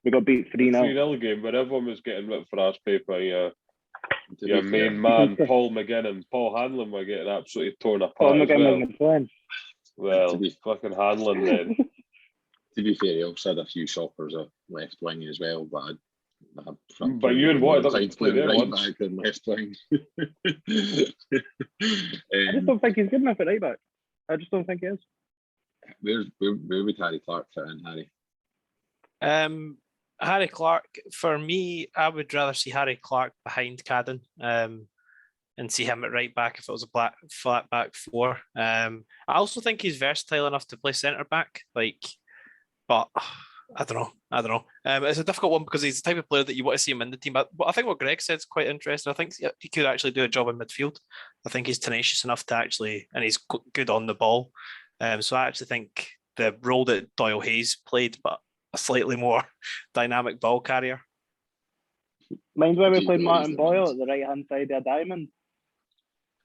We got beat 3-0. 3-0 game where everyone was getting ripped for arse paper. Your main man, Paul McGinn and Paul Hanlon were getting absolutely torn apart. Paul McGinn wasn't playing. Well, fucking Hanlon then. To be fair, he also had a few shoppers at left wing as well, but you and what doesn't play there right once. back and left wing. I just don't think he's good enough at right back. I just don't think he is. Where would Harry Clark fit in, Harry? Harry Clark, for me, I would rather see Harry Clark behind Cadden and see him at right back if it was a flat back four. I also think he's versatile enough to play centre back, but I don't know. It's a difficult one because he's the type of player that you want to see him in the team. But I think what Greg said is quite interesting. I think he could actually do a job in midfield. I think he's tenacious enough to and he's good on the ball. So I actually think the role that Doyle Hayes played, but a slightly more dynamic ball carrier. Mind when we played Martin Boyle at the right hand side of a diamond?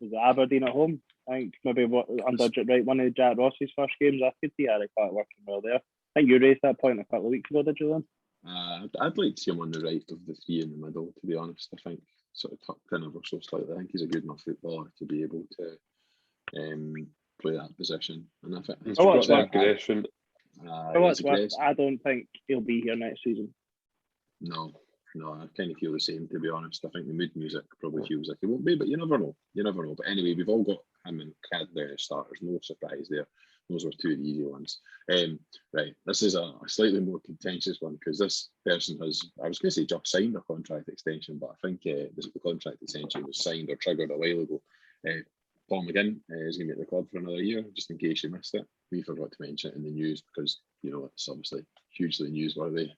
Was it Aberdeen at home? I think maybe one of Jack Ross's first games. I could see Harry Clark working well there. I think you raised that point a couple of weeks ago, did you, Lynn? I'd like to see him on the right of the three in the middle, to be honest. I think sort of tucked in ever so slightly. I think he's a good enough footballer to be able to play that position. And I think he's got that aggression. I don't think he'll be here next season. No, I kind of feel the same, to be honest. I think the mood music probably feels like he won't be, but you never know. But anyway, we've all got him and Cad there as starters. No surprise there. Those were 2 of the easy ones. Right, this is a slightly more contentious one because this person has, I was going to say just signed a contract extension, but I think the contract extension was signed or triggered a while ago. Paul McGinn is going to be at the club for another year, just in case you missed it. We forgot to mention it in the news because, it's obviously hugely newsworthy.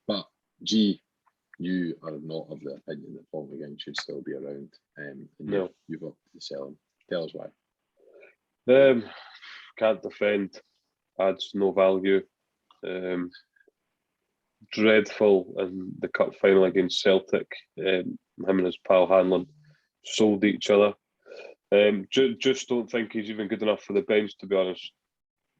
But, G, you are not of the opinion that Paul McGinn should still be around. And no. You've opted to sell him. Tell us why. Can't defend, adds no value. Dreadful in the cup final against Celtic. Him and his pal Hanlon sold each other. Just don't think he's even good enough for the bench, to be honest.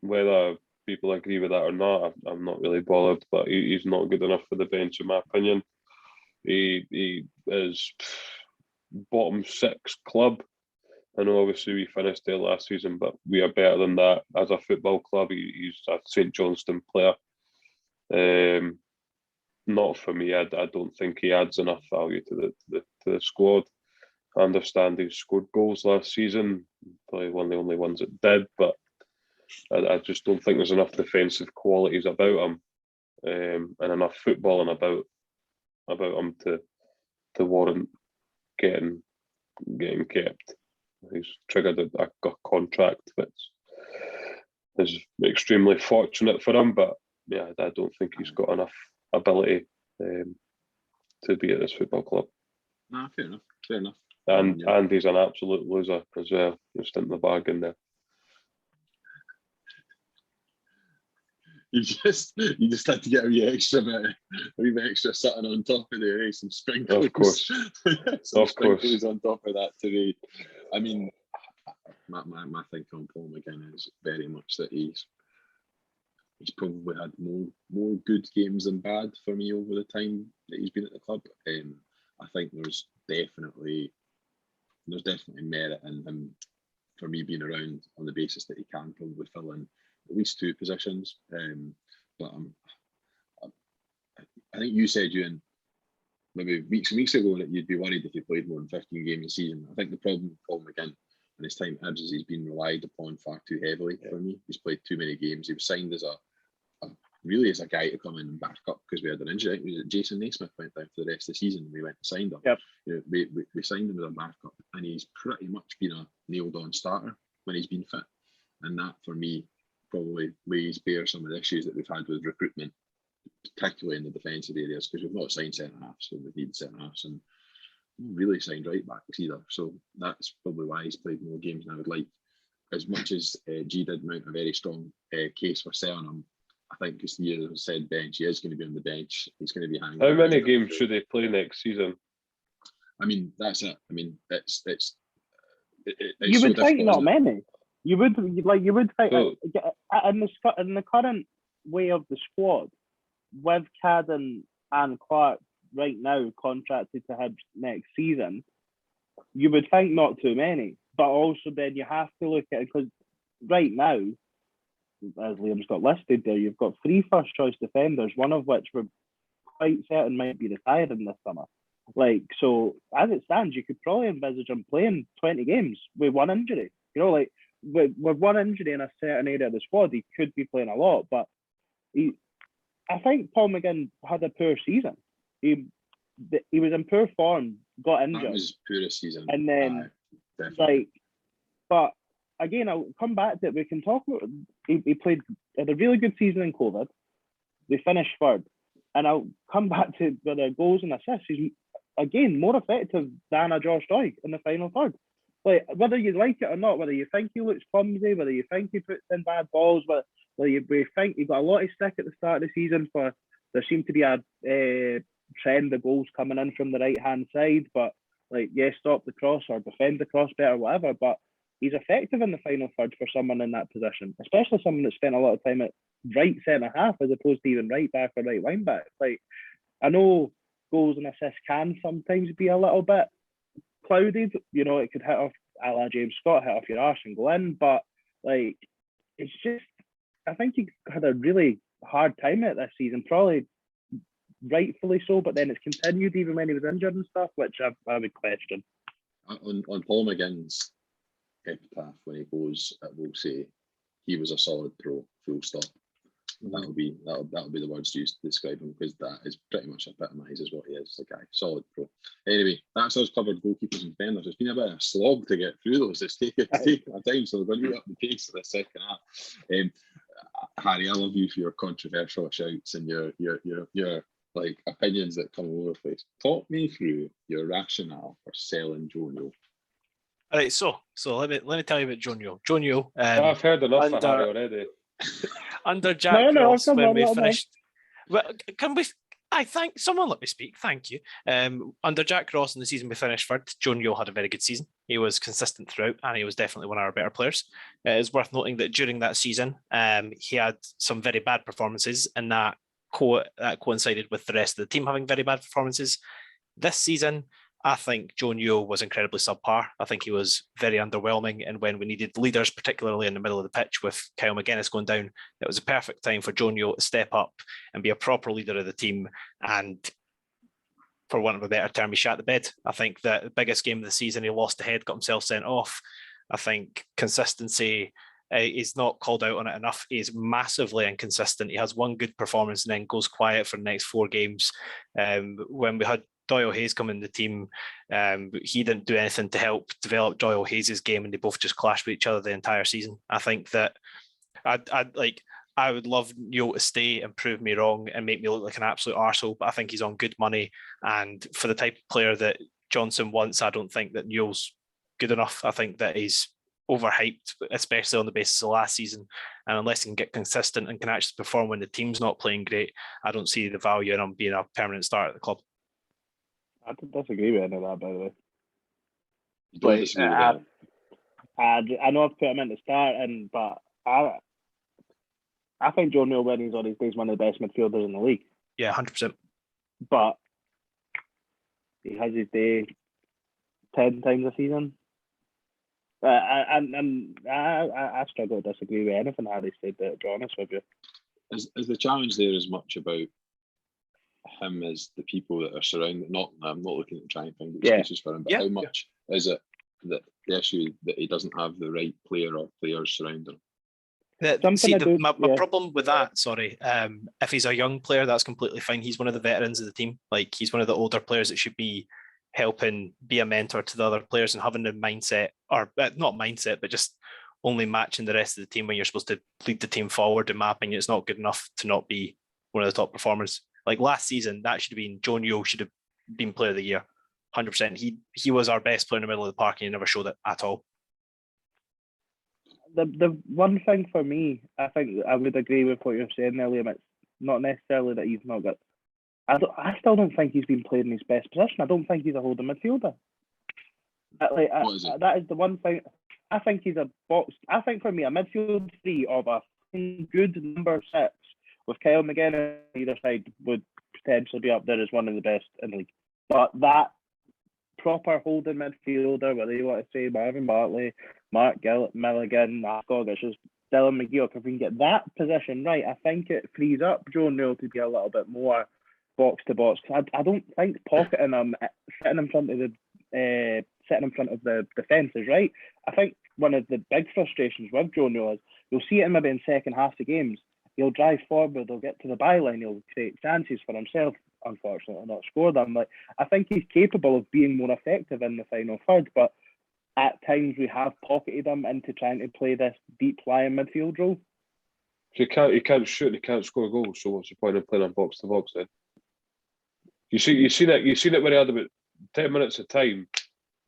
Whether people agree with that or not, I'm not really bothered, but he's not good enough for the bench, in my opinion. He is bottom 6 club. I know obviously we finished there last season, but we are better than that as a football club. He's a St Johnstone player. Not for me. I don't think he adds enough value to the squad. I understand he scored goals last season, probably one of the only ones that did, but I just don't think there's enough defensive qualities about him, and enough footballing about him to warrant getting kept. He's triggered a contract which is extremely fortunate for him, but yeah, I don't think he's got enough ability to be at this football club. Nah, fair enough. And he's an absolute loser as well, just in the bargain there. You just had to get a wee bit extra something on top of there, some sprinkles. Of course. Sprinkles on top of that today. I mean, my thinking on Paul McGinn is very much that he's probably had more good games than bad for me over the time that he's been at the club. I think there's definitely merit in him for me being around on the basis that he can probably fill in at least two positions. But I think you said, Ewan, maybe weeks ago that you'd be worried if he played more than 15 games a season. I think the problem with Paul McGinn and his time at Hibs is he's been relied upon far too heavily for me. He's played too many games. He was signed as a guy to come in and back up because we had an injury. Jason Naismith went down for the rest of the season. We went and signed him. Yep. We signed him as a backup, and he's pretty much been a nailed-on starter when he's been fit. And that, for me, probably lays bare some of the issues that we've had with recruitment, particularly in the defensive areas, because we've not signed centre-halves, so we need centre-halves, and really signed right-backs either. So that's probably why he's played more games than I would like. As much as G did mount a very strong case for selling him, I think because the year has said bench, he is going to be on the bench. He's going to be hanging. How many games should they play next season? I mean, that's it. I mean, it's you would so think not isn't it? many. You would think So- in the current way of the squad, with Cadden and Clark right now contracted to Hibs next season, you would think not too many. But also then you have to look at it because right now, as Liam's got listed there, you've got 3 first choice defenders, one of which we're quite certain might be retiring this summer. So as it stands, you could probably envisage him playing 20 games with one injury. With one injury in a certain area of the squad, he could be playing a lot. But I think Paul McGinn had a poor season. He was in poor form, got injured. That was poorest season. And then, but again, I'll come back to it. We can talk about he had a really good season in COVID. They finished third. And I'll come back to whether goals and assists. He's, again, more effective than a Josh Doig in the final third. Whether you like it or not, whether you think he looks clumsy, whether you think he puts in bad balls, whether you think he got a lot of stick at the start of the season for there seemed to be a trend of goals coming in from the right-hand side, but stop the cross or defend the cross better, whatever, but he's effective in the final third for someone in that position, especially someone that spent a lot of time at right centre-half as opposed to even right-back or right wing-back. I know goals and assists can sometimes be a little bit clouded, it could hit off a la James Scott, hit off your arse and go in, but it's just, I think he had a really hard time at this season, probably rightfully so, but then it's continued even when he was injured and stuff, which I would question. On Paul McGinn's epitaph, when he goes, it will say he was a solid pro, full stop. That'll be the words used to describe him, because that is pretty much epitomises what he is, the guy, solid pro. Anyway, that's us covered goalkeepers and defenders. It's been a bit of a slog to get through those. It's taken our time, so we're going to be up the pace of the second half. Harry, I love you for your controversial shouts and your opinions that come over the place. Talk me through your rationale for selling Jonio. All right, so let me tell you about Jonio. Jonio, I've heard enough of Harry already. Under Jack Ross, when we finished. On. Well, can we? I thank someone let me speak. Thank you. Under Jack Ross in the season we finished third, Jonio had a very good season. He was consistent throughout, and he was definitely one of our better players. It's worth noting that during that season, he had some very bad performances, and that coincided with the rest of the team having very bad performances. This season, I think Joe Newell was incredibly subpar. I think he was very underwhelming. And when we needed leaders, particularly in the middle of the pitch with Kyle McGuinness going down, it was a perfect time for Joe Newell to step up and be a proper leader of the team. And for want of a better term, he shat the bed. I think that the biggest game of the season, he lost the head, got himself sent off. I think consistency is not called out on it enough. He's massively inconsistent. He has one good performance and then goes quiet for the next 4 games. When we had Doyle Hayes come in the team, he didn't do anything to help develop Doyle Hayes' game, and they both just clashed with each other the entire season. I think that I would love Newell to stay and prove me wrong and make me look like an absolute arsehole, but I think he's on good money. And for the type of player that Johnson wants, I don't think that Newell's good enough. I think that he's overhyped, especially on the basis of last season. And unless he can get consistent and can actually perform when the team's not playing great, I don't see the value in him being a permanent starter at the club. I disagree with any of that, by the way. You don't disagree with that? I know I've put him in to start, but I think Joe Newell, when he's on his day, is one of the best midfielders in the league. Yeah, 100%. But he has his day 10 times a season. I struggle to disagree with anything Harry said, to be honest with you. Is the challenge there as much about him as the people that are surrounding? I'm not looking to try and find excuses for him, but how much is it that the issue that he doesn't have the right player or players surrounding him? My problem with that, if he's a young player, that's completely fine. He's one of the veterans of the team. Like, he's one of the older players that should be helping be a mentor to the other players and having the mindset, or not mindset, but just only matching the rest of the team when you're supposed to lead the team forward. In my opinion, it's not good enough to not be one of the top performers. Like last season, that should have been Joe Newell should have been player of the year, 100%. He was our best player in the middle of the park, and he never showed it at all. The one thing for me, I think I would agree with what you're saying there, Liam. It's not necessarily that he's not got. I still don't think he's been playing in his best position. I don't think he's a holding midfielder. That is the one thing. I think he's a box. I think for me, a midfield 3 of a good number 6 with Kyle McGuinness on either side would potentially be up there as one of the best in the league. But that proper holding midfielder, whether you want to say Marvin Bartley, Mark Milligan, Matt Gogish, Dylan McGeoch, if we can get that position right, I think it frees up Joe Newell to be a little bit more box to box. I don't think pocketing him, sitting in front of the defence is right. I think one of the big frustrations with Joe Newell is you'll see it maybe in second half of games. He'll drive forward, he'll get to the byline, he'll create chances for himself, unfortunately not score them. I think he's capable of being more effective in the final third, but at times we have pocketed him into trying to play this deep lying midfield role. He can't shoot, he can't score goals, so what's the point of playing on box to box then? You seen it when he had about 10 minutes of time,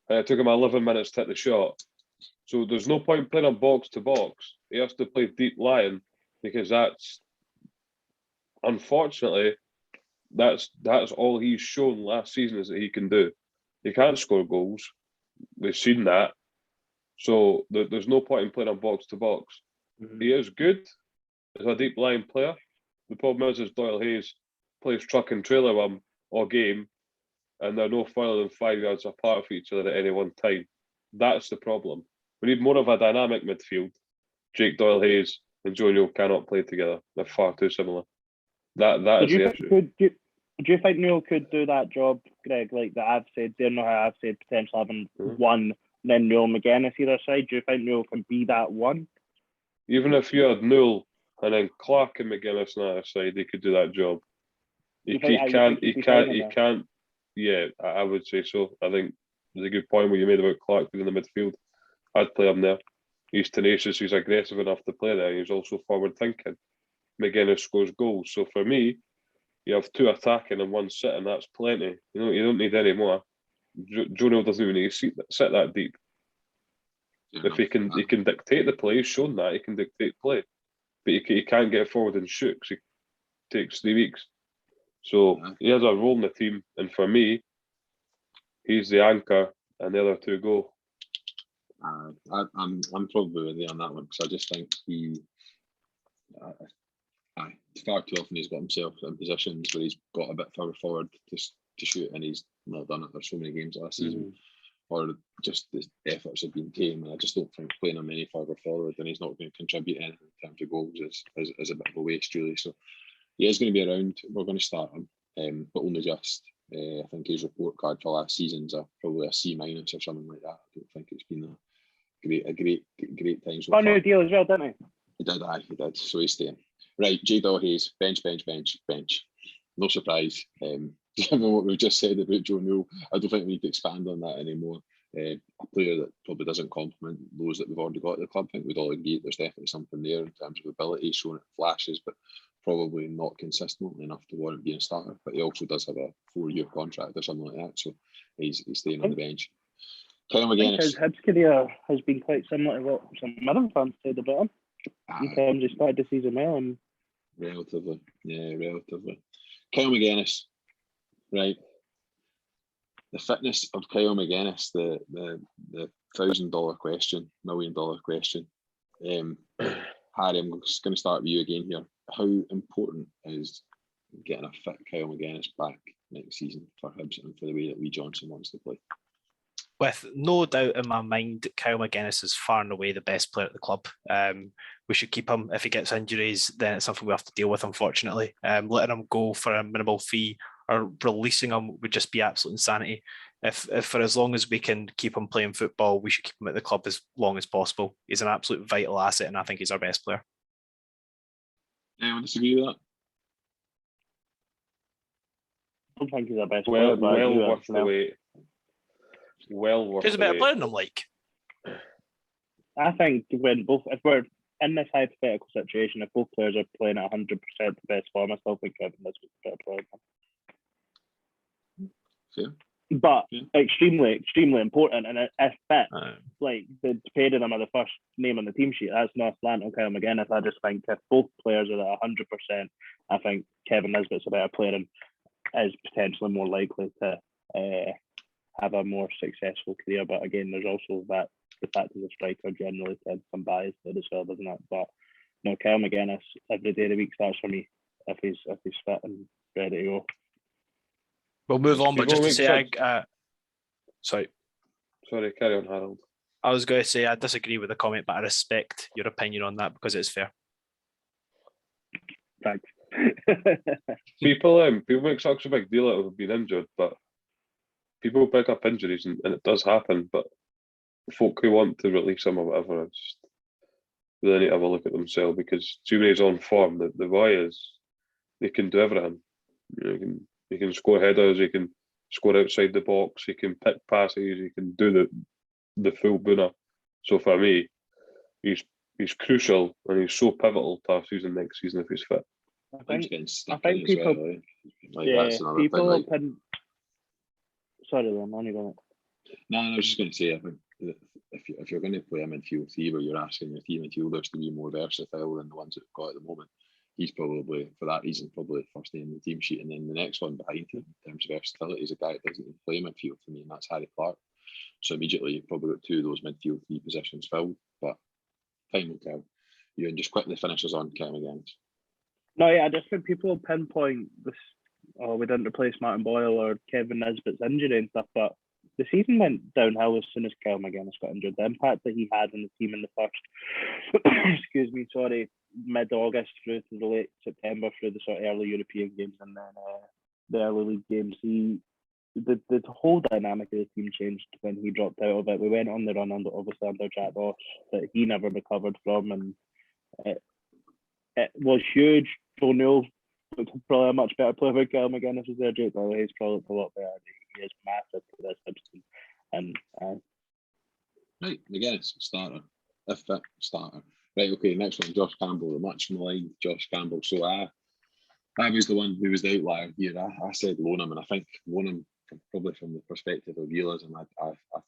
and it took him 11 minutes to hit the shot. So there's no point playing on box to box. He has to play deep lying, because that's, unfortunately, that's all he's shown last season is that he can do. He can't score goals. We've seen that. So there's no point in playing on box to box. Mm-hmm. He is good as a deep line player. The problem is Doyle Hayes plays truck and trailer with him all game, and they're no further than 5 yards apart from each other at any one time. That's the problem. We need more of a dynamic midfield. Jake Doyle Hayes and Joe Newell cannot play together. They're far too similar. That is the issue. Do you think Newell could do that job, Greg, like that I've said? Do you know how I've said potentially having one, then Newell McGuinness either side? Do you think Newell can be that one? Even if you had Newell and then Clark and McGuinness on the other side, they could do that job. He can't. Yeah, I would say so. I think there's a good point where you made about Clark being in the midfield. I'd play him there. He's tenacious, he's aggressive enough to play there. He's also forward thinking. McGuinness scores goals. So for me, you have 2 attacking and 1 sitting, that's plenty. You don't need any more. Joe Newell doesn't even need to sit that deep. If he can dictate the play, he's shown that he can dictate play. But he can't get forward and shoot because it takes 3 weeks. So he has a role in the team, and for me, he's the anchor, and the other 2 go. I'm probably with you on that one, because I just think far too often he's got himself in positions where he's got a bit further forward to shoot, and he's not done it. There's so many games last season, or just the efforts have been tame, and I just don't think playing him any further forward and he's not going to contribute anything in terms of goals is a bit of a waste, really. So he is going to be around. We're going to start him, but only just. I think his report card for last season's probably a C- or something like that. I don't think it's been a great time so far. New deal as well, didn't he? He did. So he's staying. Right, J. Hayes, bench. No surprise. Given what we've just said about Joe Newell, I don't think we need to expand on that anymore. A player that probably doesn't complement those that we've already got at the club. I think we'd all agree there's definitely something there in terms of ability, showing it flashes, but probably not consistently enough to warrant being a starter. But he also does have a 4-year contract or something like that, so he's staying on the bench. Kyle McGuinness. His career has been quite similar to what some Mirren fans said about him. In terms of started the season well, and relatively. Kyle McGuinness, right? The fitness of Kyle McGuinness, the $1,000 question, $1 million question. Harry, I'm just going to start with you again here. How important is getting a fit Kyle McGuinness back next season for Hibs and for the way that Lee Johnson wants to play? With no doubt in my mind, Kyle McGuinness is far and away the best player at the club. We should keep him. If he gets injuries, then it's something we have to deal with, unfortunately. Letting him go for a minimal fee or releasing him would just be absolute insanity. If for as long as we can keep him playing football, we should keep him at the club as long as possible. He's an absolute vital asset, and I think he's our best player. Anyone disagree with that? I don't think he's our best player. Well worth the wait. Well worth the wait. Who's a better player than him, like? I think if we're in this hypothetical situation, if both players are playing at 100% the best form, I still think Kevin is a better player. Fair. But extremely important, and if fit, like the pairing them are the first name on the team sheet, that's not slant on Kyle McGuinness. I just think if both players are at 100%, I think Kevin Nisbet's a better player and is potentially more likely to have a more successful career. But again, there's also that the fact that the striker generally tends some bias there as well, doesn't it? But no, Kyle McGuinness every day of the week starts for me if he's fit and ready to go. We'll move on, but just to say, sorry, carry on, Harold. I was going to say I disagree with the comment, but I respect your opinion on that because it's fair. Thanks. People make such a big deal out of being injured, but people pick up injuries and it does happen. But folk who want to release them or whatever, just really need to have a look at themselves, because Jubilee's on form. The why is they can do everything. He can score headers, he can score outside the box, he can pick passes, he can do the full booner. So for me, he's crucial and he's so pivotal to our season next season if he's fit. I think people, people sorry, Liam, only going. No, I was just going to say, I think if you're going to play a midfield three where you're asking your team midfielders to be more versatile than the ones that we've got at the moment, he's probably, for that reason, probably first name in the team sheet. And then the next one behind him in terms of versatility is a guy that doesn't even play midfield for me, and that's Harry Clark. So immediately you've probably got two of those midfield three positions filled. But time will tell. You can just quickly finish us on Kevin McGuinness. No, yeah, I just think people pinpoint this. Oh, we didn't replace Martin Boyle or Kevin Nisbet's injury and stuff, but the season went downhill as soon as Kyle McGuinness got injured. The impact that he had on the team in the first, mid-August through to the late September, through the sort of early European games and then the early league games, the whole dynamic of the team changed when he dropped out of it. We went on the run under Jack Ross that he never recovered from, and it was huge. Joe Newell was probably a much better player than Kyle McGuinness was there. Jake He's probably a lot better. He is massive for this Hibs, and right, McGuinness, starter, if fit, starter. Right, okay, next one, Josh Campbell, the much maligned Josh Campbell. So I was the one who was the outlier here. I said loan him, and I think loan him probably from the perspective of realism. I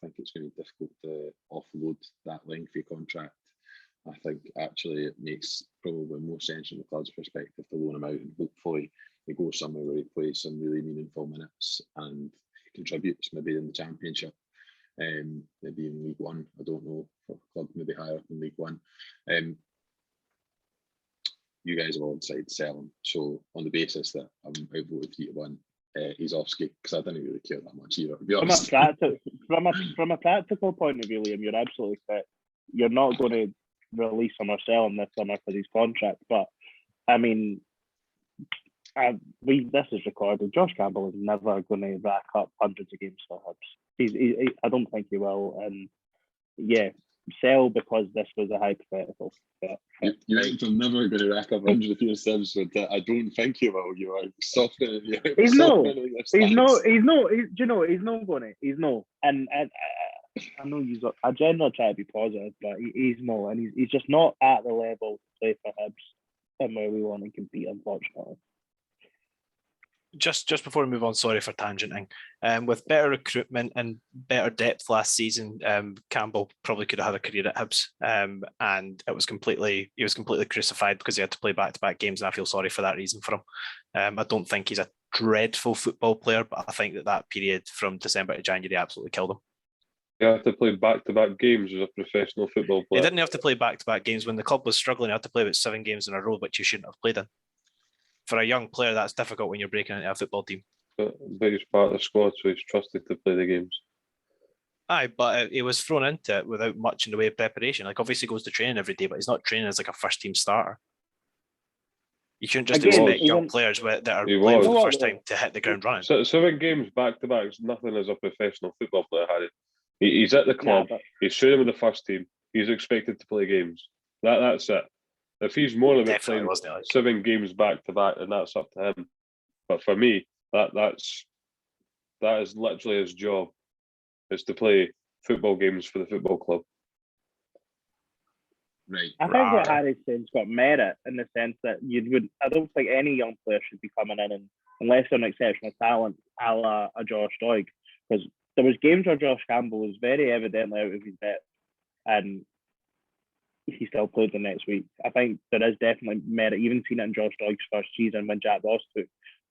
think it's going to be difficult to offload that lengthy contract. I think actually it makes probably more sense from the club's perspective to loan him out, and hopefully he goes somewhere where he plays some really meaningful minutes and contributes maybe in the Championship. Maybe in League One, I don't know, for a club maybe higher up in League One. You guys have all decided to sell him. So on the basis that I'm outvoted 3-1, Izovsky, because I didn't really care that much either, to be From honest. a practical point of view, Liam, you're absolutely correct. You're not going to release him or sell him this summer for his contract, but I mean, this is recorded. Josh Campbell is never going to rack up hundreds of games for Hibs. I don't think he will, and yeah, sell because this was a hypothetical. You're never going to rack up 100 of your subs, but I don't think he will. You are softening. He's not going to. He's no. And I know I generally try to be positive, but he's no, and he's just not at the level to play for Hibs and where we want to compete, unfortunately. Just before we move on, sorry for tangenting. With better recruitment and better depth last season, Campbell probably could have had a career at Hibs, and he was completely crucified because he had to play back-to-back games, and I feel sorry for that reason for him. I don't think he's a dreadful football player, but I think that period from December to January absolutely killed him. You have to play back-to-back games as a professional football player. He didn't have to play back-to-back games when the club was struggling. He had to play about 7 games in a row, which you shouldn't have played in. For a young player, that's difficult when you're breaking into a football team. But he's part of the squad, so he's trusted to play the games. Aye, but he was thrown into it without much in the way of preparation. Like, obviously he goes to training every day, but he's not training as like a first-team starter. You shouldn't just expect young players that are playing for the first time to hit the ground running. So 7 games back-to-back is nothing as a professional football player, Harry. He's at the club, he's training with the first team, he's expected to play games. That's it. If he's more about playing 7 games back-to-back, then that's up to him. But for me, that is literally his job, is to play football games for the football club. Right. I think what Harry's saying's got merit in the sense that I don't think any young player should be coming in unless they're an exceptional talent, a la a Josh Doig, because there was games where Josh Campbell was very evidently out of his depth, and he still played the next week. I think there is definitely merit. Even seen it in Josh Doig's first season when Jack Ross took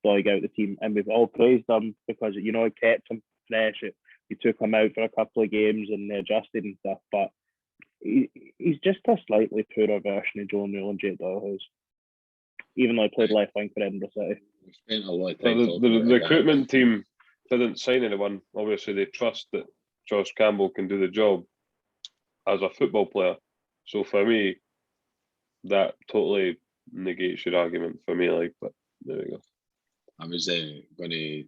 Doig out of the team, and we've all praised him because it kept him fresh. He took him out for a couple of games and they adjusted and stuff, but he's just a slightly poorer version of Joe Newell and Jake Doyle House, even though he played left wing for Edinburgh City. We spent a lot of time the recruitment team didn't sign anyone. Obviously, they trust that Josh Campbell can do the job as a football player. So for me, that totally negates your argument for me. But there we go. I was going to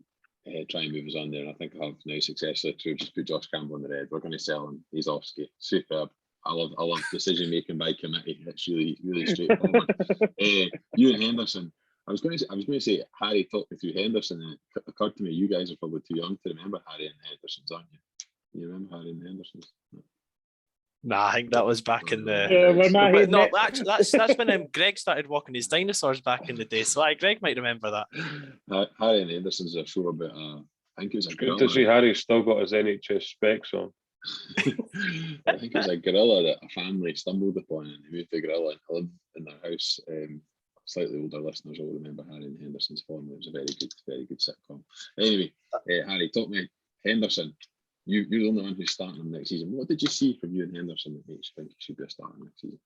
try and move us on there, and I think I have now successfully to just put Josh Campbell in the red. We're going to sell him. He's Izovsky. Superb. I love decision making by committee. It's really straightforward. Ewan Henderson. I was going to say Harry talked me through Henderson, and it occurred to me you guys are probably too young to remember Harry and Henderson's, aren't you? You remember Harry and Henderson's? Nah, I think that was back in the. No, actually, that's when Greg started walking his dinosaurs back in the day. So Greg might remember that. Harry and Henderson's a show about I think it was a gorilla. Good to see Harry's still got his NHS specs on. I think it was a gorilla that a family stumbled upon, and they moved the gorilla and lived in their house. Slightly older listeners will remember Harry and Henderson's form. It was a very good sitcom. Anyway, Harry, talk me Henderson. You're the only one who's starting him next season. What did you see from you and Henderson that makes you think he should be a starter next season?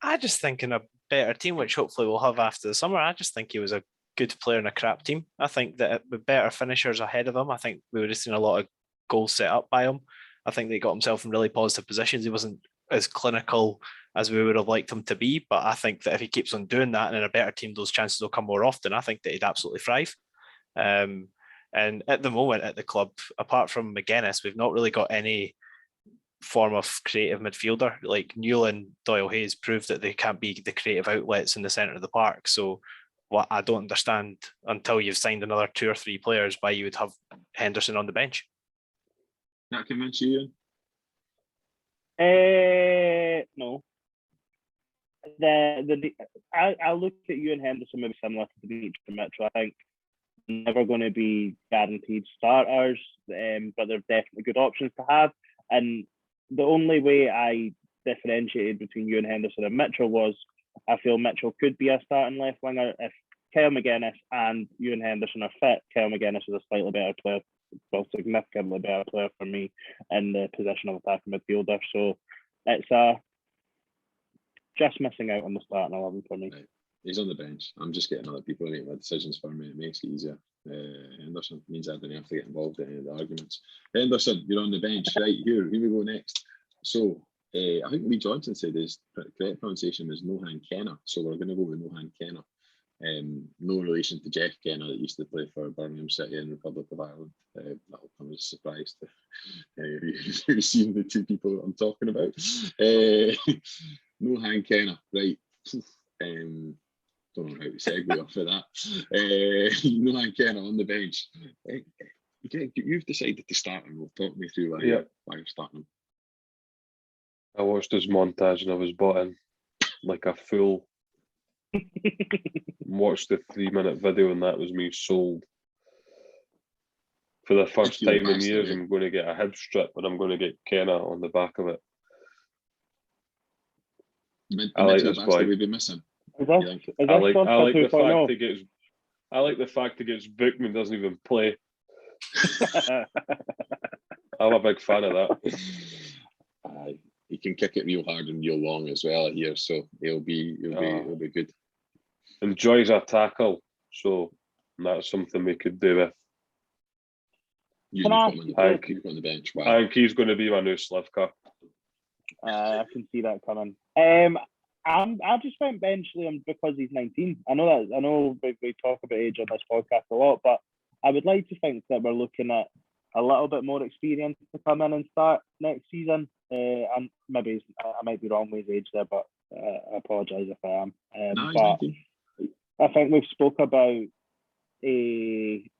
I just think in a better team, which hopefully we'll have after the summer, I just think he was a good player in a crap team. I think that with better finishers ahead of him, I think we would have seen a lot of goals set up by him. I think that he got himself in really positive positions. He wasn't as clinical as we would have liked him to be, but I think that if he keeps on doing that and in a better team, those chances will come more often. I think that he'd absolutely thrive. And at the moment at the club, apart from McGuinness, we've not really got any form of creative midfielder. Like Newell and Doyle Hayes proved that they can't be the creative outlets in the centre of the park. So what I don't understand until you've signed another 2 or 3 players why you would have Henderson on the bench. That convince you, Ian? No. I look at you and Henderson maybe similar to Beach and Mitchell. I think never going to be guaranteed starters, but they're definitely good options to have. And the only way I differentiated between you and Henderson and Mitchell was I feel Mitchell could be a starting left winger if Kyle McGuinness and you and Henderson are fit. Kyle McGuinness is a slightly better player, well, significantly better player for me in the position of attacking midfielder. So it's just missing out on the starting 11 for me. Right. He's on the bench. I'm just getting other people to make my decisions for me. It makes it easier. Henderson. Means I don't have to get involved in any of the arguments. Henderson, you're on the bench. Right, here we go next. So I think Lee Johnson said his correct pronunciation is Nohan Kenna. So we're going to go with Nohan Kenna. No relation to Jeff Kenna that used to play for Birmingham City and Republic of Ireland. That'll come as a surprise to who've seen the two people that I'm talking about. Nohan Kenna, right. Don't know how to segue off of that. Nohan Kenna on the bench. You've decided to start him. Well, talk me through why you're starting him. I watched his montage and I was bought in like a fool. Watched the 3-minute video and that was me sold. For the first time in years, I'm going to get a hip strip and I'm going to get Kenna on the back of it. I like this boy. We've been missing. I like the fact he gets booked and doesn't even play. I'm a big fan of that. He can kick it real hard and real long as well here, so he'll be good. Enjoys a tackle, so that's something we could do with. On the bench. Wow. I think he's going to be my new Slivka. I can see that coming. I just went bench Liam because he's 19. I know we talk about age on this podcast a lot, but I would like to think that we're looking at a little bit more experience to come in and start next season. And maybe I might be wrong with his age there, but I apologise if I am. But I think we've spoke about a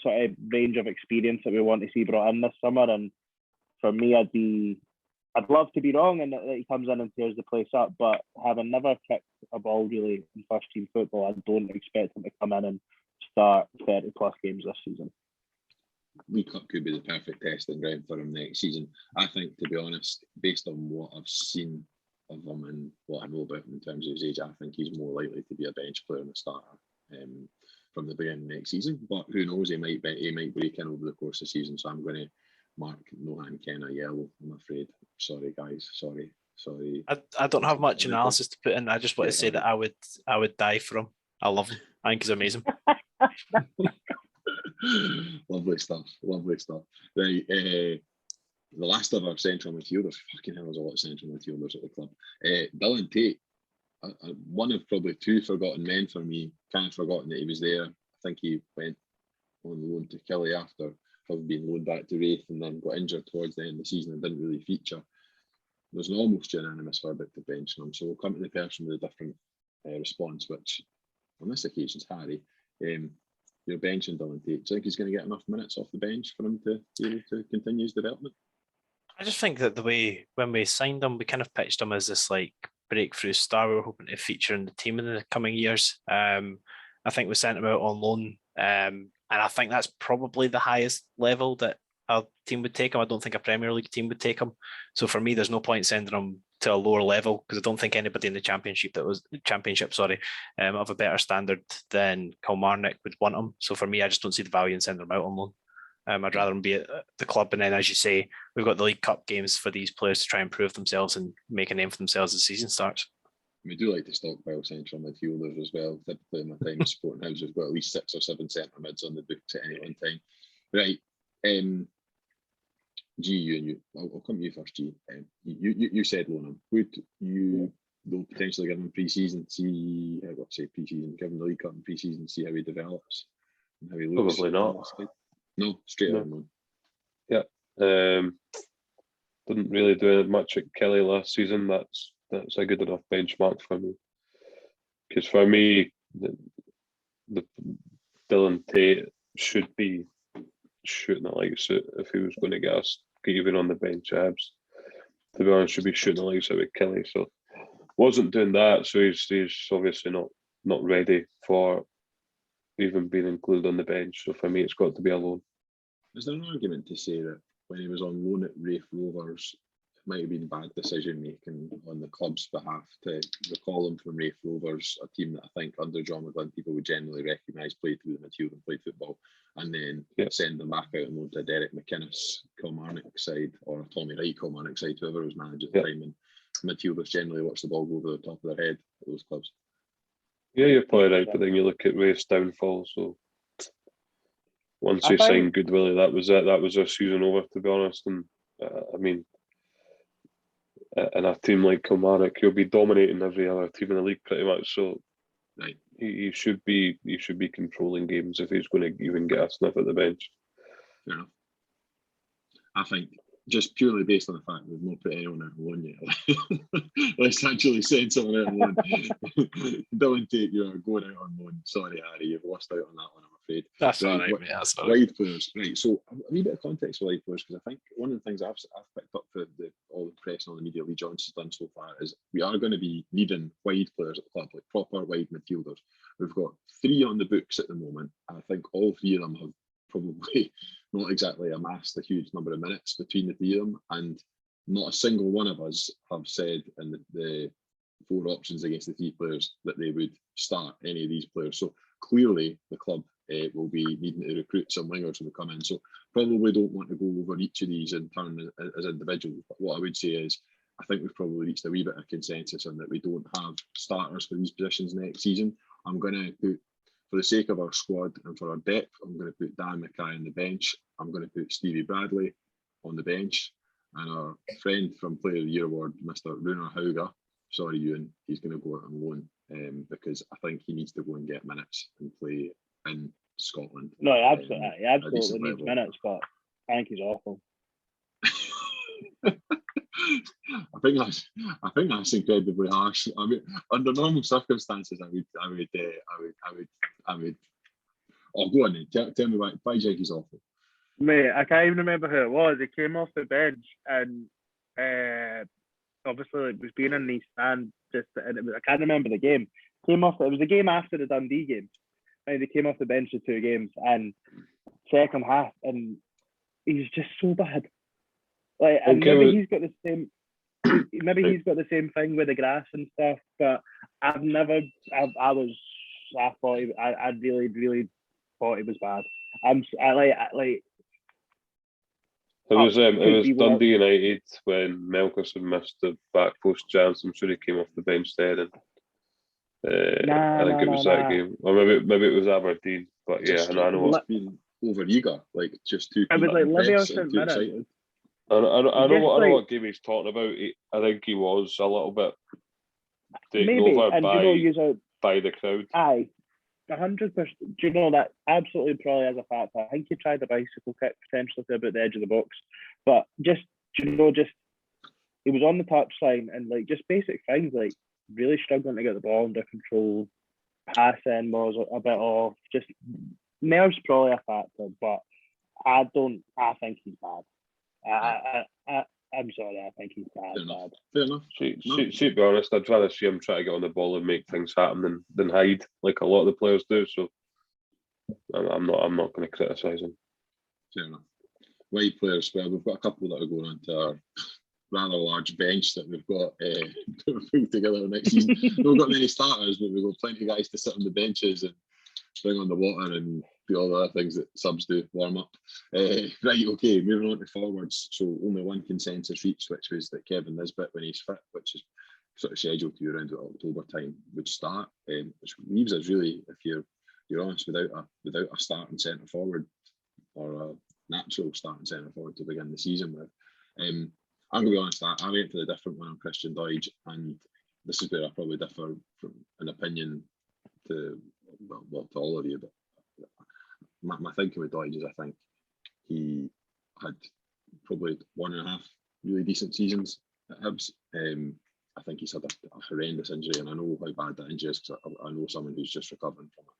sort of range of experience that we want to see brought in this summer, and for me, I'd love to be wrong and that he comes in and tears the place up, but having never kicked a ball really in first team football, I don't expect him to come in and start 30 plus games this season. League Cup could be the perfect testing ground for him next season. I think, to be honest, based on what I've seen of him and what I know about him in terms of his age, I think he's more likely to be a bench player and a starter from the beginning of next season. But who knows, he might break in over the course of the season. So I'm going to mark Nohan Kenna yellow, I'm afraid. Sorry, guys. Sorry. I don't have much analysis to put in. I just want to say that I would die for him. I love him. I think he's amazing. Lovely stuff. Right, the last of our central midfielders. Fucking hell, there's a lot of central midfielders at the club. Dylan Tate, one of probably two forgotten men for me. Kind of forgotten that he was there. I think he went on loan to Kelly after having been loaned back to Wraith and then got injured towards the end of the season and didn't really feature. There's an almost unanimous verdict to bench him, so we'll come to the person with a different response, which on this occasion is Harry. You're benching Dylan Tate. Do you think he's going to get enough minutes off the bench for him to be able to continue his development? I just think that the way when we signed him, we kind of pitched him as this like breakthrough star we were hoping to feature in the team in the coming years. I think we sent him out on loan, and I think that's probably the highest level that a team would take him. I don't think a Premier League team would take him. So for me, there's no point sending him to a lower level because I don't think anybody in the championship of a better standard than Kilmarnock would want him. So for me, I just don't see the value in sending him out on loan. I'd rather him be at the club, and then, as you say, we've got the League Cup games for these players to try and prove themselves and make a name for themselves as the season starts. We do like to stockpile central midfielders as well. Typically, in my time in Sporting House, we've got at least 6 or 7 centre mids on the books at any one time. Right. G, I'll come to you first, G. You said loan him. Would you though potentially give him pre-season, give him the League Cup in pre-season, see how he develops and how he looks? Probably not. No, straight out loan. Yeah. Didn't really do much at Kelly last season. That's a good enough benchmark for me. Because for me, the Dylan Tate should be shooting the lights out if he was going to get us even on the bench. Abs, to be honest, should be shooting the lights out with Kelly. So wasn't doing that. So he's obviously not ready for even being included on the bench. So for me, it's got to be a loan. Is there an argument to say that when he was on loan at Wraith Rovers, it might have been bad decision making on the club's behalf to recall him from Wraith Rovers, a team that I think under John McGlynn people would generally recognise played through the midfield and played football, and then send them back out and loan to Derek McInnes Kilmarnock side or Tommy Wright Kilmarnock side, whoever was manager at the time, and midfielders generally watch the ball go over the top of their head at those clubs. Yeah, you're probably right, but then you look at Wraith's downfall, so once I we think- signed Goodwillie, that was it. That was our season over, to be honest. And I mean, in a team like Kilmarnock, he'll be dominating every other team in the league pretty much. So Right. he should be controlling games if he's going to even get a sniff at the bench. Fair enough. I think just purely based on the fact we've not put anyone out on loan yet. Let's actually send someone out on loan. Dylan Tate, you are going out on loan. Sorry, Harry, you've lost out on that one, I'm afraid. That's Right, all right, what- mate. That's all right. Wide players, right? So a wee bit of context for wide players, because I think one of the things I've picked up for all the press and all the media Lee Johnson's done so far is we are going to be needing wide players at the club, like proper wide midfielders. We've got 3 on the books at the moment, and I think all 3 of them have probably not exactly amassed a huge number of minutes between the 3 of them, and not a single one of us have said in the 4 options against the 3 players that they would start any of these players. So clearly the club will be needing to recruit some wingers who will come in. So probably don't want to go over each of these in turn as individuals. But what I would say is I think we've probably reached a wee bit of consensus on that we don't have starters for these positions next season. I'm going to put, for the sake of our squad and for our depth, I'm going to put Dan Mackay on the bench. I'm going to put Stevie Bradley on the bench. And our friend from Player of the Year Award, Mr. Runar Hauger, sorry Ewan, he's going to go out on loan because I think he needs to go and get minutes and play in Scotland. No, he absolutely decent needs level. minutes, but I think he's awful. I think that's incredibly harsh. I mean, under normal circumstances, I would. Oh, go on then. Tell me why do you think he's awful? Mate, I can't even remember who it was. He came off the bench and obviously it was being in the stand and I can't remember the game. It was the game after the Dundee game. And he came off the bench for 2 games and second half and he's just so bad. Like and maybe he's got the same he's got the same thing with the grass and stuff, but I really, really thought he was bad. It was be Dundee United when Melkerson missed the back post chance. I'm sure he came off the bench there, and I think it was that game, or maybe it was Aberdeen. But yeah, and I know it's been over eager, like just too. It was like Livy or too minutes. excited. I know what game he's talking about. I think he was a little bit taken maybe, over and by the crowd. Aye, 100%. Do you know that absolutely probably as a factor? I think he tried the bicycle kick potentially to about the edge of the box, but just he was on the touchline and like just basic things like really struggling to get the ball under control, passing was a bit off. Just nerves probably a factor, but I think he's bad. I'm sorry, I think he's bad. Fair enough. To be honest, I'd rather see him try to get on the ball and make things happen than hide like a lot of the players do. So I'm not going to criticise him. Fair enough. Wide players, well, we've got a couple that are going onto our rather large bench that we've got put together next season. We've not got many starters, but we've got plenty of guys to sit on the benches and bring on the water and do all the other things that subs do, warm up. Right, okay, moving on to forwards. So only one consensus reached, which was that Kevin Nisbet, when he's fit, which is sort of scheduled to be around October time, would start. Which leaves us really, if you're honest, without a starting centre forward or a natural starting centre forward to begin the season with. I'm going to be honest, I went for the different one on Christian Doidge, and this is where I probably differ from an opinion to all of you, but my thinking with Doidge is I think he had probably 1.5 really decent seasons at Hibs. I think he's had a horrendous injury, and I know how bad that injury is because I know someone who's just recovering from it.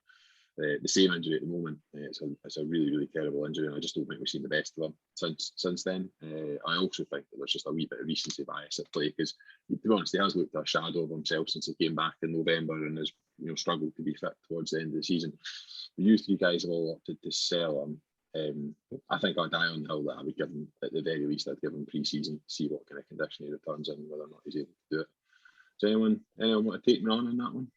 The same injury at the moment. It's a really, really terrible injury, and I just don't think we've seen the best of him since then. I also think that there's just a wee bit of recency bias at play because, to be honest, he has looked a shadow of himself since he came back in November and has struggled to be fit towards the end of the season. You 3 guys have all opted to sell him. I think I'd die on the hill that I would give him, at the very least, I'd give him pre-season, see what kind of condition he returns in, whether or not he's able to do it. Does anyone want to take me on that one?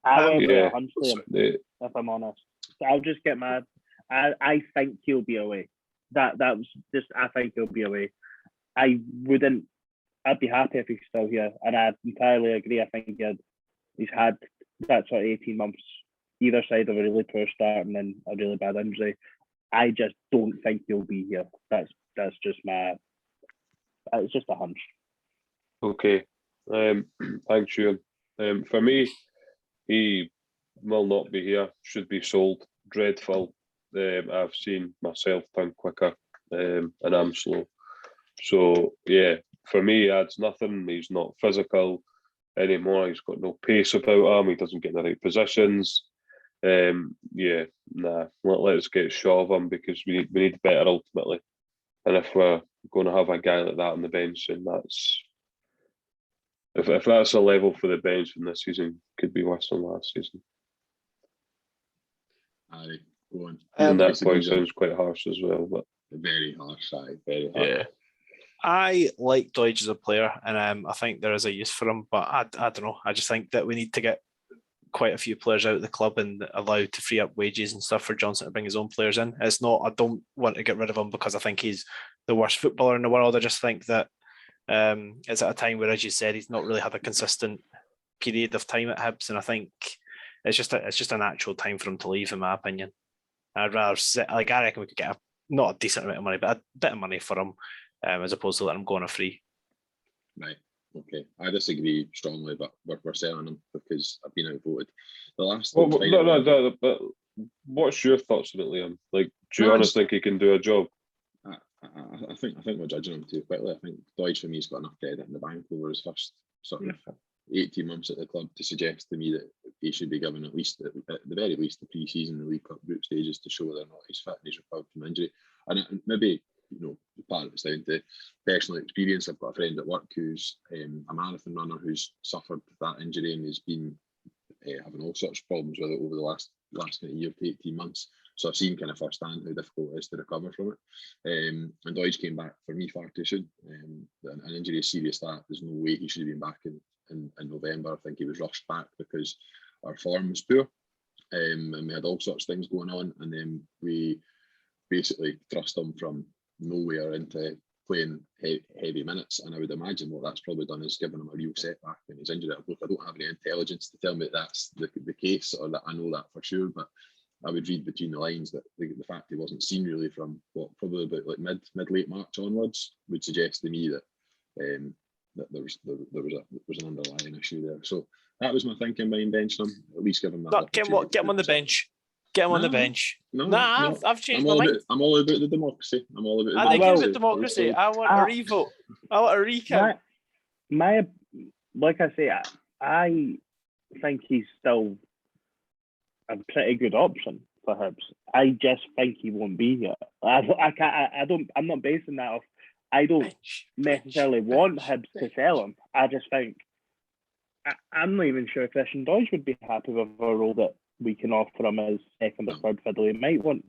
I went with Huntsley, if I'm honest. So I'll just get mad. I think he'll be away. That was just, I think he'll be away. I'd be happy if he's still here, and I entirely agree. I think he's had that sort of 18 months either side of a really poor start and then a really bad injury. I just don't think he'll be here. That's just it's just a hunch. Okay. Thanks, Ewan. For me, he will not be here. Should be sold. Dreadful. I've seen myself turn quicker, and I'm slow. So yeah, for me, he adds nothing. He's not physical anymore. He's got no pace about him. He doesn't get in the right positions. Let's get shot of him because we need better ultimately. And if we're going to have a guy like that on the bench, then that's if that's a level for the bench in this season, could be worse than last season. Aye, go on. And that point sounds quite harsh as well, but very harsh. Very harsh. Yeah. I like Doidge as a player, and I think there is a use for him, but I don't know. I just think that we need to get quite a few players out of the club and allowed to free up wages and stuff for Johnson to bring his own players in. It's not, I don't want to get rid of him because I think he's the worst footballer in the world. I just think that it's at a time where, as you said, he's not really had a consistent period of time at Hibs, and I think it's just a natural time for him to leave, in my opinion. I'd rather I reckon we could get not a decent amount of money, but a bit of money for him, as opposed to letting him go on a free. Right. Okay. I disagree strongly, but we're selling him because I've been outvoted. The last. But what's your thoughts on it, Liam? Like, do you honestly think he can do a job? I think we're judging him too quickly. I think Doidge for me has got enough credit in the bank over his first sort of 18 months at the club to suggest to me that he should be given at the very least the pre-season, the League Cup group stages to show whether or not he's fit and he's recovered from injury. And maybe, part of it's down to personal experience. I've got a friend at work who's a marathon runner who's suffered that injury and has been having all sorts of problems with it over the last kind of year to 18 months. So I've seen kind of firsthand how difficult it is to recover from it. And Doidge came back for me far too soon. An injury as serious that there's no way he should have been back in November. I think he was rushed back because our form was poor. And we had all sorts of things going on. And then we basically thrust him from nowhere into playing heavy minutes. And I would imagine what that's probably done is given him a real setback in his injury. I don't have any intelligence to tell me that that's the case, or that I know that for sure, but I would read between the lines that the fact he wasn't seen really from probably about like mid-late March onwards would suggest to me that there was an underlying issue there. So that was my thinking behind benching him. At least give him that. Get him on the bench. Get him on the bench. I've changed my mind. I'm all about the democracy. I'm all about. I think it's about democracy. I want a revote. I want a recount. Like I say, I think he's still a pretty good option for Hibs. I just think he won't be here. I'm not basing that off. I don't necessarily want Hibs to sell him. I just think I'm not even sure Christian Doidge would be happy with a role that we can offer him as second or third fiddle. He might want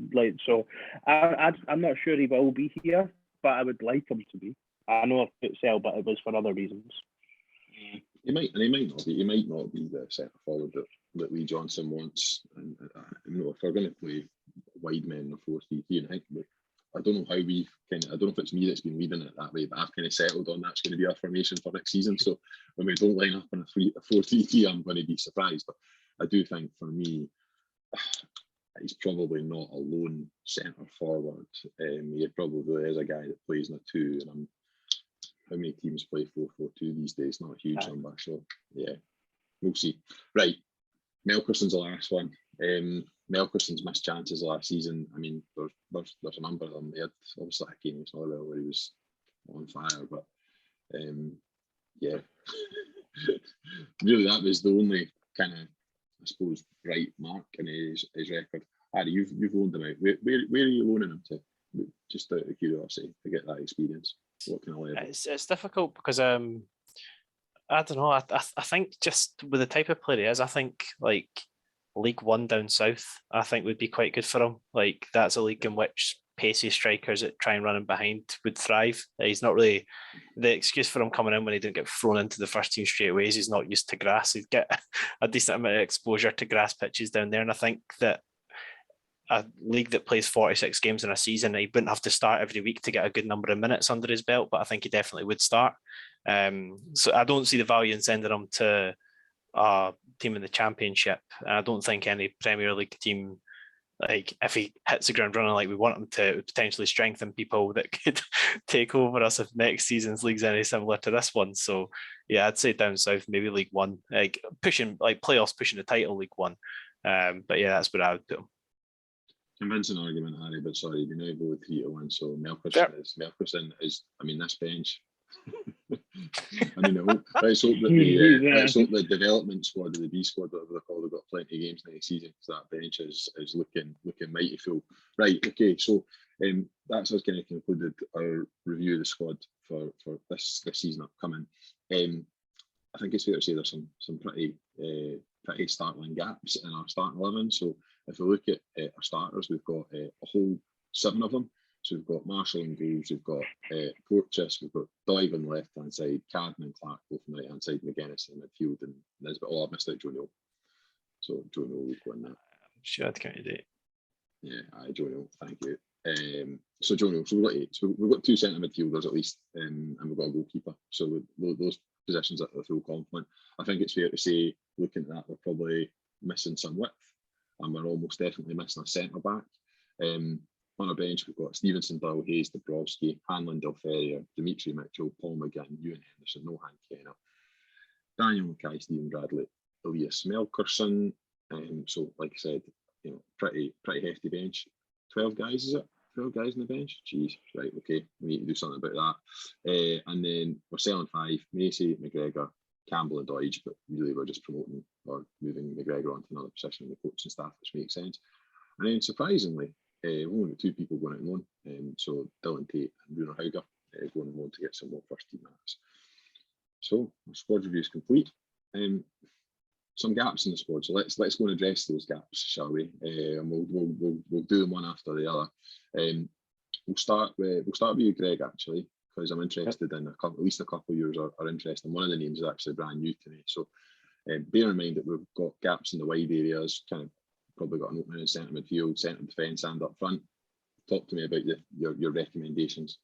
so. I'm not sure he will be here, but I would like him to be. I know I put sell, but it was for other reasons. He might not be. He might not be the centre forward that Lee Johnson wants. And if we're going to play wide men in the 4-3-3, and I don't know how I don't know if it's me that's been leading it that way, but I've kind of settled on that's going to be our formation for next season. So when we don't line up in a 4-3-3, I'm going to be surprised. But I do think for me, he's probably not a lone centre forward. He probably is a guy that plays in a 2, and how many teams play 4-4-2 these days? Not a huge number. So yeah, we'll see. Right, Melkerson's the last one. Melkerson's missed chances last season. I mean, there's a number of them. They had obviously a game where he was on fire, but really that was the only kind of, I suppose, right mark in his record. Harry, you've loaned him out. Where are you loaning him to? Just out of curiosity, to get that experience. What kind of level? It's difficult because I don't know. I think just with the type of player he is, I think like League One down south, I think would be quite good for him. Like that's a league in which pacey strikers that try and run him behind would thrive. He's not really the excuse for him coming in when he didn't get thrown into the first team straight away. He's not used to grass. He'd get a decent amount of exposure to grass pitches down there, and I think that a league that plays 46 games in a season, he wouldn't have to start every week to get a good number of minutes under his belt, but I think he definitely would start. So I don't see the value in sending him to a team in the Championship. I don't think any Premier League team like if he hits the ground running like we want him to, potentially strengthen people that could take over us if next season's league's any similar to this one. So yeah, I'd say down south, maybe League One, like pushing like playoffs, pushing the title, League One. But yeah, that's where I would put him. Convincing argument, Harry, but sorry, you know, go with 3-1. So Melkerson is, I mean, this bench. I mean, let's hope that the development squad or the B squad, whatever they're called, have got plenty of games next season, because that bench is looking mighty full. Right, okay, so that's us kind of concluded our review of the squad for this season upcoming. I think it's fair to say there's some pretty startling gaps in our starting 11. So if we look at our starters, we've got a whole 7 of them. So we've got Marshall and Graves, we've got Porteous, we've got Dive on the left-hand side, Cadden and Clark both on the right-hand side, McGuinness in the midfield, and Nisbet. Oh, I've missed out Joe Neal. So Joe Neal will go in that. Sure, I'd count it. Yeah, Joe Neal, thank you. So Joe Neal, so we've got 8. So we've got 2 centre midfielders at least, and we've got a goalkeeper. So those positions are full complement. I think it's fair to say, looking at that, we're probably missing some width, and we're almost definitely missing a centre back. On our bench, we've got Stevenson, Doyle, Hayes, Dabrowski, Hanlon, Delferrier, Dimitri Mitchell, Paul McGinn, Ewan Henderson, Nohan Kenner, Daniel Mackay, Stephen Bradley, Elias Melkerson. So, like I said, pretty hefty bench. 12 guys, is it? 12 guys on the bench? Jeez, right, okay. We need to do something about that. And then we're selling 5, Macy, McGregor, Campbell and Doidge, but really we're just promoting or moving McGregor onto another position in the coaching staff, which makes sense. And then surprisingly, we've only got 2 people going out on loan. So Dylan Tate and Bruno Hauger going on loan to get some more first team minutes. So our squad review is complete. Some gaps in the squad, so let's go and address those gaps, shall we? And we'll do them one after the other. We'll start with you, Greg, actually, because I'm interested in at least a couple of yours are interested. One of the names is actually brand new to me. So bear in mind that we've got gaps in the wide areas, kind of probably got an opening in centre midfield, centre defence, and up front. Talk to me about your recommendations.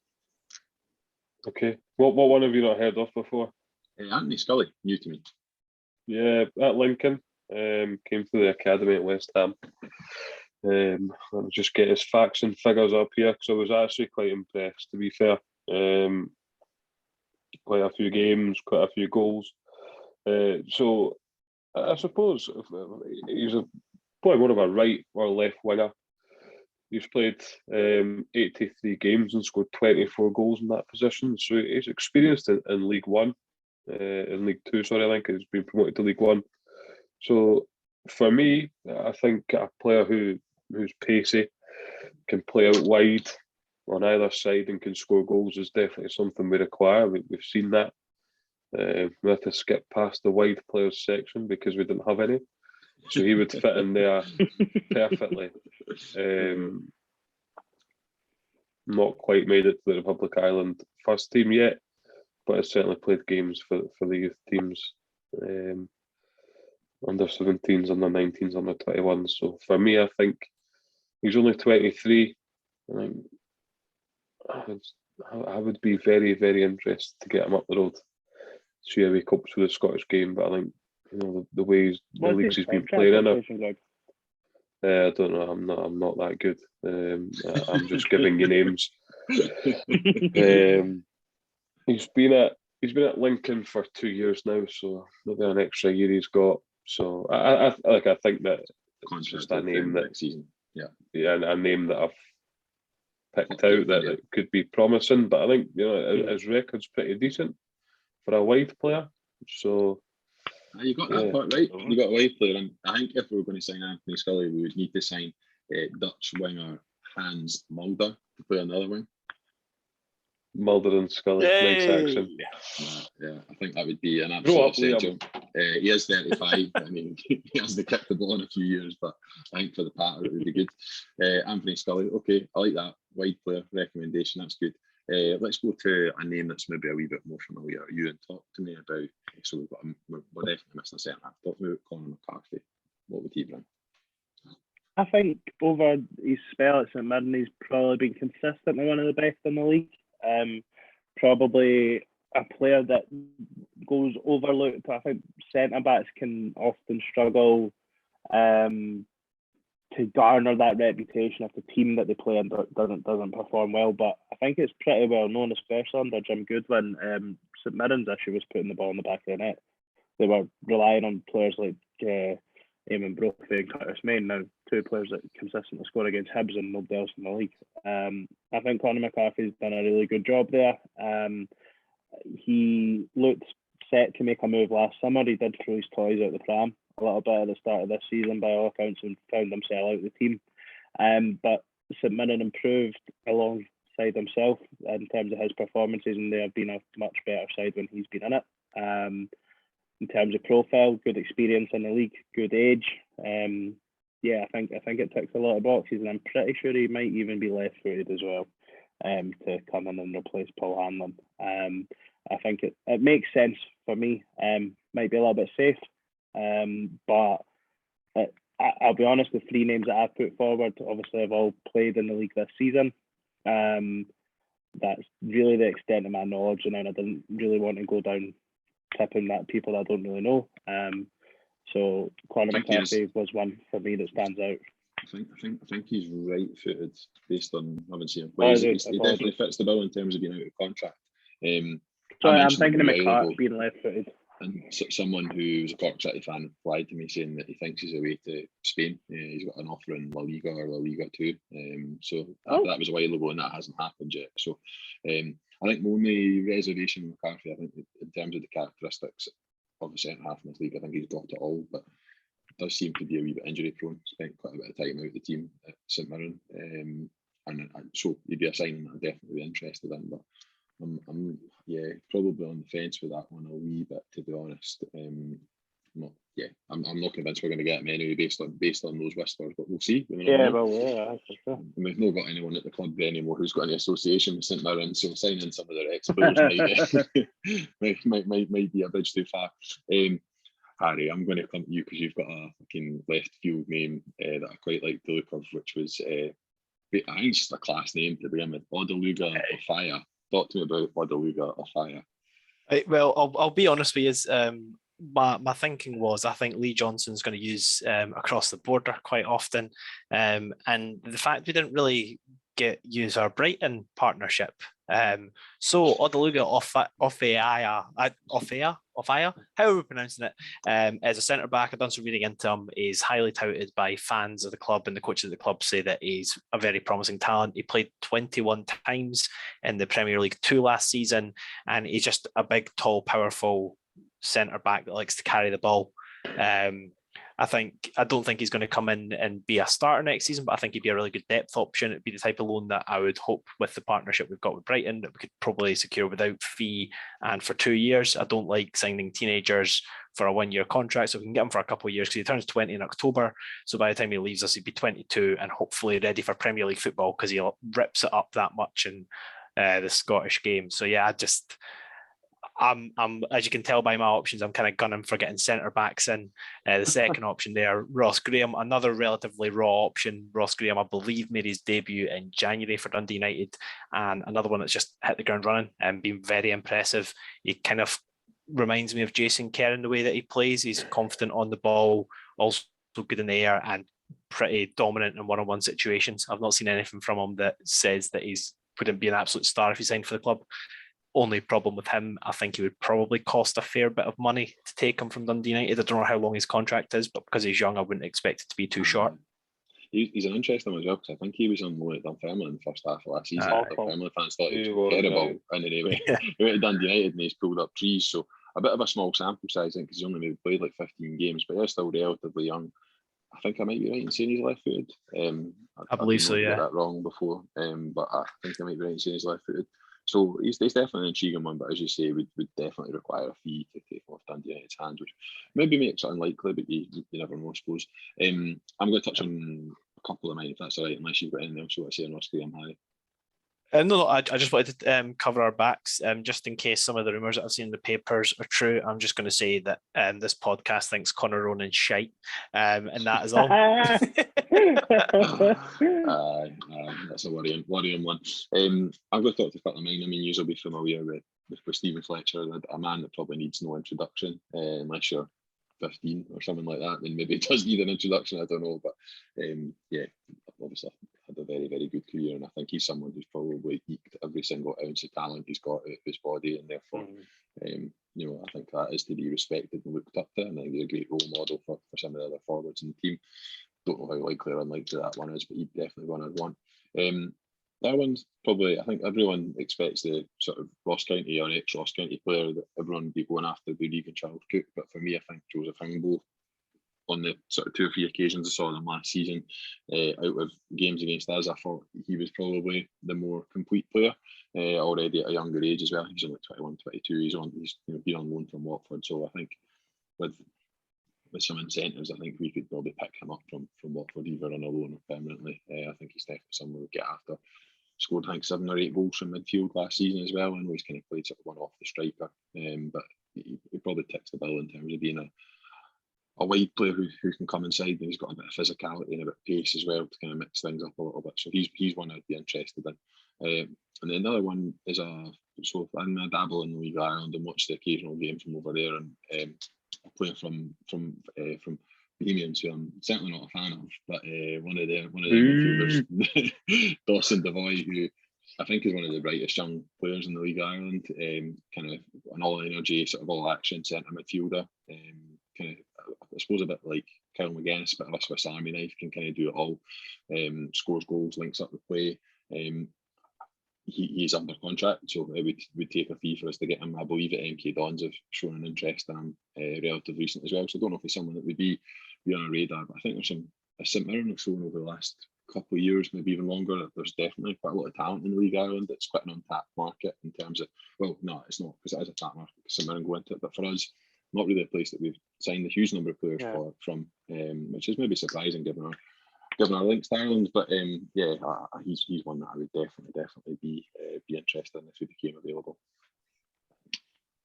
Okay, what one have you not heard of before? Anthony Scully, new to me. Yeah, at Lincoln, came through the academy at West Ham. Let me just get his facts and figures up here, because I was actually quite impressed, to be fair. Quite a few games, quite a few goals. So I suppose he's probably more of a right or left winger. He's played 83 games and scored 24 goals in that position. So he's experienced in League One, in League Two, sorry, I think he's been promoted to League One. So for me, I think a player who's pacey, can play out wide on either side and can score goals is definitely something we require. We've seen that. We had to skip past the wide players section because we didn't have any. So he would fit in there perfectly. Not quite made it to the Republic Island first team yet, but has certainly played games for the youth teams, under 17s, under 19s, under 21s. So for me, I think he's only 23. I would be very, very interested to get him up the road, see how he copes with the Scottish game. But I think the ways the leagues he's been playing in it. I don't know. I'm not that good. I'm just giving you names. He's been at Lincoln for 2 years now, so maybe an extra year he's got. So I think that it's just a name that next season. Yeah, a name that I've picked out that could be promising. But I think his record's pretty decent for a wide player. So. You got that part right. You got a wide player, and I think if we were going to sign Anthony Scully, we would need to sign Dutch winger Hans Mulder to play on the other wing. Mulder and Scully, nice action. Yeah, I think that would be an absolute essential. He is 35. I mean, he hasn't kicked the ball in a few years, but I think for the pattern it would be good. Anthony Scully, okay, I like that wide player recommendation. That's good. Let's go to a name that's maybe a wee bit more familiar to you and talk to me about. So we're definitely missing a centre half. Talk to me about Conor McCarthy. What would he bring? I think over his spell at St Mirren, he's probably been consistently one of the best in the league. Probably a player that goes overlooked. I think centre backs can often struggle to garner that reputation if the team that they play in doesn't perform well. But I think it's pretty well known, especially under Jim Goodwin. St Mirren's issue was putting the ball in the back of the net. They were relying on players like Eamon Brophy and Curtis Main, now two players that consistently score against Hibs and nobody else in the league. I think Conor McCarthy's done a really good job there. He looked set to make a move last summer. He did throw his toys out the pram a little bit at the start of this season by all accounts and found himself out of the team. But St Mirren improved alongside himself in terms of his performances, and they have been a much better side when he's been in it. In terms of profile, good experience in the league, good age. I think it ticks a lot of boxes, and I'm pretty sure he might even be left-footed as well to come in and replace Paul Hanlon. I think it makes sense for me. Might be a little bit safe, but I'll be honest, the three names that I've put forward obviously have all played in the league this season. That's really the extent of my knowledge, and I didn't really want to go down tipping that people that I don't really know. So Conor McCarthy was one for me that stands out. I think he's right-footed based on having seen him play. He definitely fits the bill in terms of being out of contract. Sorry, I'm thinking of McCarthy being left-footed. And someone who's a Cork City fan replied to me saying that he thinks he's away to Spain. He's got an offer in La Liga or La Liga 2. That was a while ago and that hasn't happened yet. So I think the only reservation with McCarthy, I think in terms of the characteristics of the centre half in this league, I think he's got it all, but does seem to be a wee bit injury prone. Spent quite a bit of time out of the team at St Mirren. So he'd be a signing that I'd definitely be interested in, but I'm probably on the fence with that one a wee bit, to be honest. I'm not convinced we're going to get him anyway based on those whispers, but we'll see. For sure. We've not got anyone at the club anymore who's got any association with St Mirren, so signing some of their ex-players might be a bridge too far. Harry, I'm going to come to you because you've got a fucking left field name that I quite like the look of, which was I think it's just a class name to begin with, Odeluga Ofaya. Talk to me about Odeluga Ofaya. Well, I'll be honest with you. My thinking was I think Lee Johnson's going to use across the border quite often, and the fact we didn't really use our Brighton partnership. So Odeluga Ofaya, how are we pronouncing it? As a centre back, I've done some reading into him. He's highly touted by fans of the club, and the coaches of the club say that he's a very promising talent. He played 21 times in the Premier League 2 last season, and he's just a big, tall, powerful centre back that likes to carry the ball. I don't think he's going to come in and be a starter next season, but I think he'd be a really good depth option. It'd be the type of loan that I would hope with the partnership we've got with Brighton that we could probably secure without fee and for 2 years. I don't like signing teenagers for a 1-year contract, so we can get him for a couple of years because he turns 20 in October. So by the time he leaves us, he'd be 22 and hopefully ready for Premier League football because he rips it up that much in the Scottish game. So yeah, I'm as you can tell by my options, I'm kind of gunning for getting centre backs in. The second option there, Ross Graham, another relatively raw option. Ross Graham, I believe, made his debut in January for Dundee United, and another one that's just hit the ground running and been very impressive. He kind of reminds me of Jason Kerr in the way that he plays. He's confident on the ball, also good in the air, and pretty dominant in one-on-one situations. I've not seen anything from him that says that he wouldn't be an absolute star if he signed for the club. Only problem with him, I think he would probably cost a fair bit of money to take him from Dundee United. I don't know how long his contract is, but because he's young, I wouldn't expect it to be too short. He's an interesting one as well, because I think he was on loan at Dunfermline in the first half of last season. Dunfermline fans thought he was terrible, and anyway, he went to Dundee United and he's pulled up trees. So a bit of a small sample size, because he's only maybe played like 15 games, but he's still relatively young. I think I might be right in saying he's left-footed. I believe so, yeah. I got that wrong before, but I think I might be right in saying he's left-footed. So he's definitely an intriguing one, but as you say, would definitely require a fee to take off Dundee United's hands, which maybe makes it unlikely, but you never know, I suppose. I'm going to touch on a couple of mine, if that's all right, unless you've got anything else you want to say on Ross Graham, Harry. No, I just wanted to cover our backs, just in case some of the rumours that I've seen in the papers are true. I'm just going to say that this podcast thinks Conor Ronan's shite, and that is all. That's a worrying one. I'm going to talk to a couple of mine. I mean, you'll be familiar with Stephen Fletcher, a man that probably needs no introduction, unless you're 15 or something like that, then maybe it does need an introduction. I don't know, but yeah, obviously had a very, very good career, and I think he's someone who's probably eked every single ounce of talent he's got out of his body, and therefore, you know, I think that is to be respected and looked up to, and I think he's a great role model for some of the other forwards in the team. Don't know how likely or unlikely that one is, but he'd definitely one I'd want. That one's probably, I think everyone expects the sort of Ross County or ex-Ross County player that everyone would be going after, the Regan Charles Cook, but for me, I think Joseph Hingbo, on the sort of 2 or 3 occasions I saw them last season, out of games against us, I thought he was probably the more complete player, already at a younger age as well. He's only 21, 22. He's been on loan from Watford, so I think with some incentives, I think we could probably pick him up from Watford, either on a loan or permanently. I think he's definitely someone we'll get after. Scored, I think, 7 or 8 goals from midfield last season as well. I know he's kind of played sort of one off the striker, but he probably ticks the bill in terms of being a wide player who can come inside, and he's got a bit of physicality and a bit of pace as well to kind of mix things up a little bit. So he's one I'd be interested in. And then another one is so I'm a dabble in the League of Ireland and watch the occasional game from over there, and playing from Bohemians, who I'm certainly not a fan of, but one of the midfielders, Dawson Devoy, who I think is one of the brightest young players in the League of Ireland, kind of an all energy, sort of all action centre midfielder, kind of, I suppose, a bit like Kyle McGuinness, bit of a Swiss Army knife, can kind of do it all, scores goals, links up the play. He's under contract, so it would take a fee for us to get him. I believe that MK Dons have shown an interest in him relatively recent as well, so I don't know if he's someone that would be on our radar, but I think there's a St Mirren have shown over the last couple of years, maybe even longer, that there's definitely quite a lot of talent in the League of Ireland. It's quite an untapped market in terms of, well, no, it's not, because it is a tapped market because St Mirren go into it, but for us, not really a place that we've signed a huge number of players from, which is maybe surprising given our links to Ireland. But he's one that I would definitely be interested in if he became available.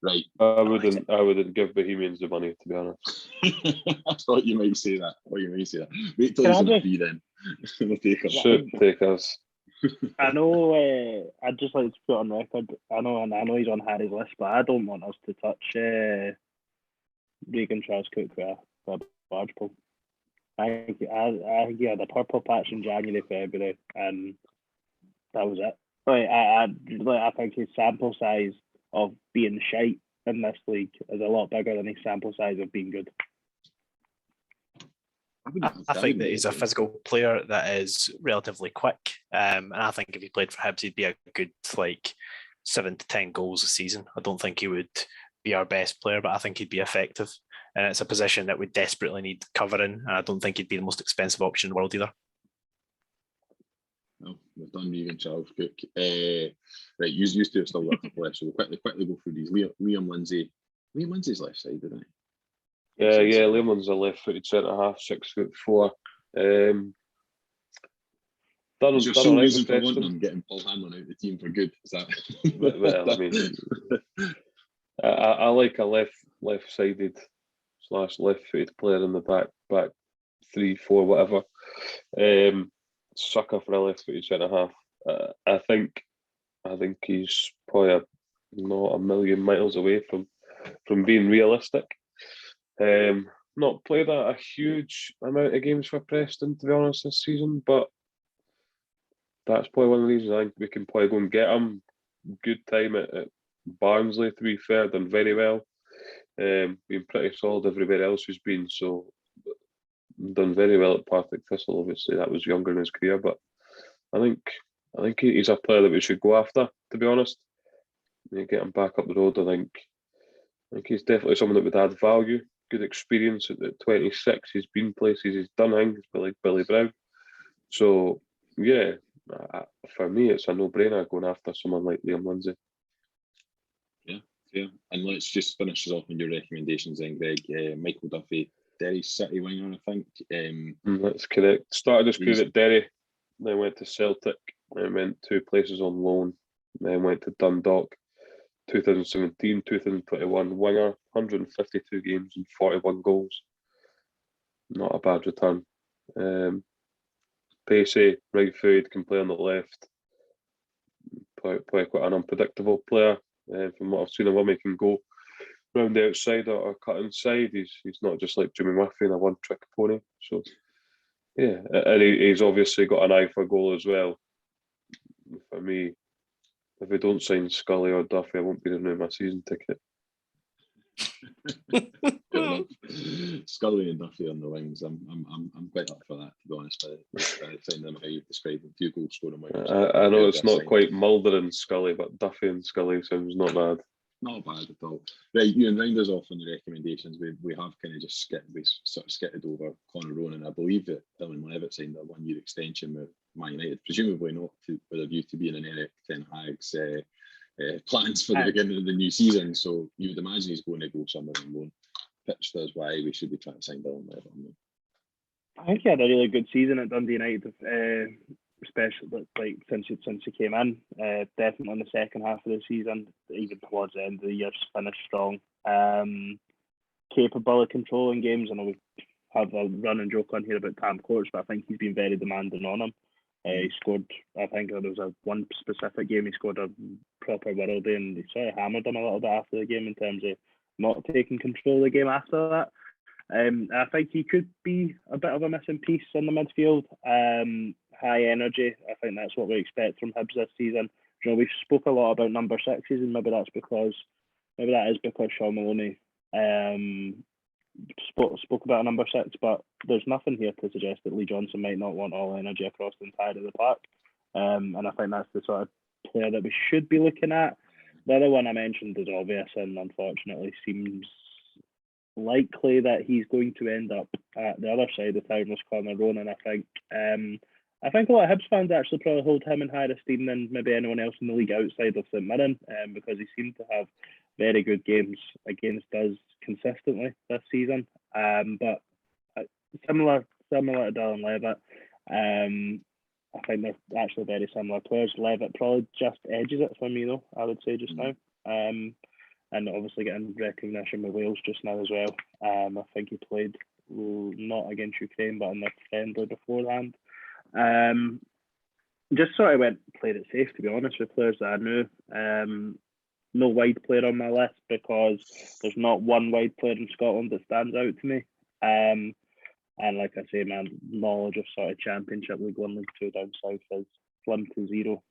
Right. I wouldn't give Bohemians the money, to be honest. I thought you might say that. Wait till he's on a fee then. We'll take us. Should take us. I know. I'd just like to put on record. I know he's on Harry's list, but I don't want us to touch Regan Charles Cook with a barge pole. I think he had a purple patch in January, February, and that was it. I think his sample size of being shite in this league is a lot bigger than his sample size of being good. I think that he's a physical player that is relatively quick, and I think if he played for Hibs, he'd be a good 7 to 10 goals a season. I don't think he would be our best player, but I think he'd be effective. And it's a position that we desperately need covering, and I don't think he'd be the most expensive option in the world either. No, we've done Regan Charles Cook. Right, you used to have still got a couple left, so we'll quickly go through these. Liam Lindsay. Liam Lindsay's left side, didn't he? Yeah, Liam Lindsay's a left-footed centre-half, 6'4". Is your sole reason for wanting him getting Paul Hanlon out of the team for good? Is that? Well, I mean, I like a left-sided / left-footed player in the back 3, 4, whatever. Sucker for a left-footed centre-half. I think he's probably not a million miles away from being realistic. Not played a huge amount of games for Preston, to be honest, this season, but that's probably one of the reasons I think we can probably go and get him. Good time at Barnsley, to be fair, done very well. Been pretty solid everywhere else he's been, so done very well at Partick Thistle. Obviously, that was younger in his career, but I think he's a player that we should go after, to be honest. Get him back up the road. I think he's definitely someone that would add value. Good experience at 26. He's been places, he's done things like Billy Brown. So yeah, for me, it's a no-brainer going after someone like Liam Lindsay. Yeah, and let's just finish us off with your recommendations then, Greg. Michael Duffy, Derry City winger, I think. That's correct. Started his career at Derry, then went to Celtic, then went 2 places on loan, then went to Dundalk. 2017, 2021 winger, 152 games and 41 goals. Not a bad return. Pacey, right foot, can play on the left. Probably quite an unpredictable player from what I've seen of him. He can go round the outside or cut inside. He's not just like Jimmy Murphy and a one-trick pony. So yeah, and he's obviously got an eye for goal as well. For me, if we don't sign Scully or Duffy, I won't be renewing my season ticket. Scully and Duffy on the wings. I'm quite up for that, to be honest. Saying them how you've described them, 2 goal scoring wings. I know it's not quite Mulder and Scully, but Duffy and Scully sounds not bad. Not bad at all. Right, Ewan, round us off on the recommendations. We have kind of just skitted over Connor Ronan. I believe that Dylan Levitt signed a 1-year extension with Man United, presumably not with a view to being in Eric Ten Hag's plans for the beginning of the new season. So you would imagine he's going to go somewhere and won't pitch to us why we should be trying to sign Dylan Levitt on. I think he had a really good season at Dundee United, especially like since he came in. Definitely in the second half of the season, even towards the end of the year, finished strong. Capable of controlling games. I know we have a running joke on here about Tam Courts, but I think he's been very demanding on him. He scored, I think there was one specific game he scored a proper worldie, and he sort of hammered him a little bit after the game in terms of not taking control of the game after that. I think he could be a bit of a missing piece in the midfield. High energy. I think that's what we expect from Hibs this season. You know, we've spoke a lot about number 6s, and maybe that is because Sean Maloney spoke about a number 6, but there's nothing here to suggest that Lee Johnson might not want all energy across the entire of the park. And I think that's the sort of player that we should be looking at. The other one I mentioned is obvious, and unfortunately seems likely that he's going to end up at the other side of town, was Connor Ronan. I think a lot of Hibs fans actually probably hold him in higher esteem than maybe anyone else in the league outside of St Mirren, because he seemed to have very good games against us consistently this season. But similar to Dylan Levitt, I think they're actually very similar players. Levitt probably just edges it for me though, I would say just now. And obviously getting recognition with Wales just now as well. I think he played not against Ukraine, but in the friendly beforehand. Just sort of played it safe, to be honest, with players that I knew. No wide player on my list because there's not one wide player in Scotland that stands out to me. And like I say, my knowledge of sort of Championship, League 1, League 2 down south is slim to zero.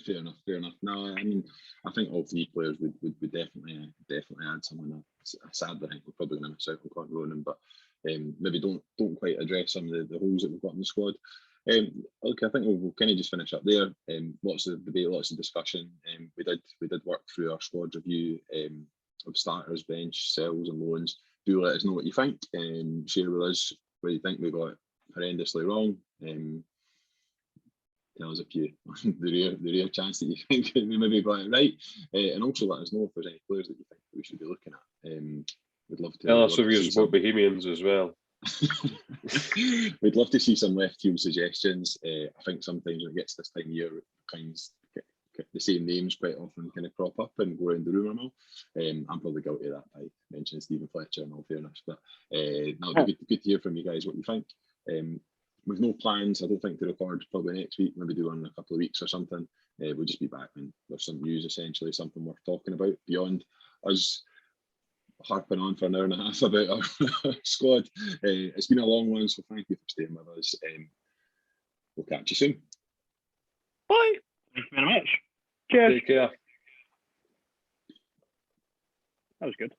Fair enough. No, I mean, I think all 3 players would definitely add someone. Sadly, I think we're probably going to miss out on Connor Ronan, but maybe don't quite address some of the holes that we've got in the squad. Okay, I think we'll kind of just finish up there. Lots of debate, lots of discussion. We did work through our squad review of starters, bench, sells, and loans. Do let us know what you think. Share with us where you think we got horrendously wrong. Tell us if you the rare chance that you think we maybe got it right, and also let us know if there's any players that you think that we should be looking at. We'd love to. Tell us if you support Bohemians as well. We'd love to see some left field suggestions. I think sometimes when it gets this time of year, the same names quite often kind of crop up and go around the rumour mill. I'm probably guilty of that by mentioning Stephen Fletcher in all fairness, but no, it'd be good to hear from you guys what you think. With no plans, I don't think to record probably next week, maybe do one in a couple of weeks or something. We'll just be back when there's some news, essentially, something worth talking about beyond us harping on for an hour and a half about our squad. It's been a long one, so thank you for staying with us. We'll catch you soon. Bye. Thank you very much. Cheers. Take care. That was good.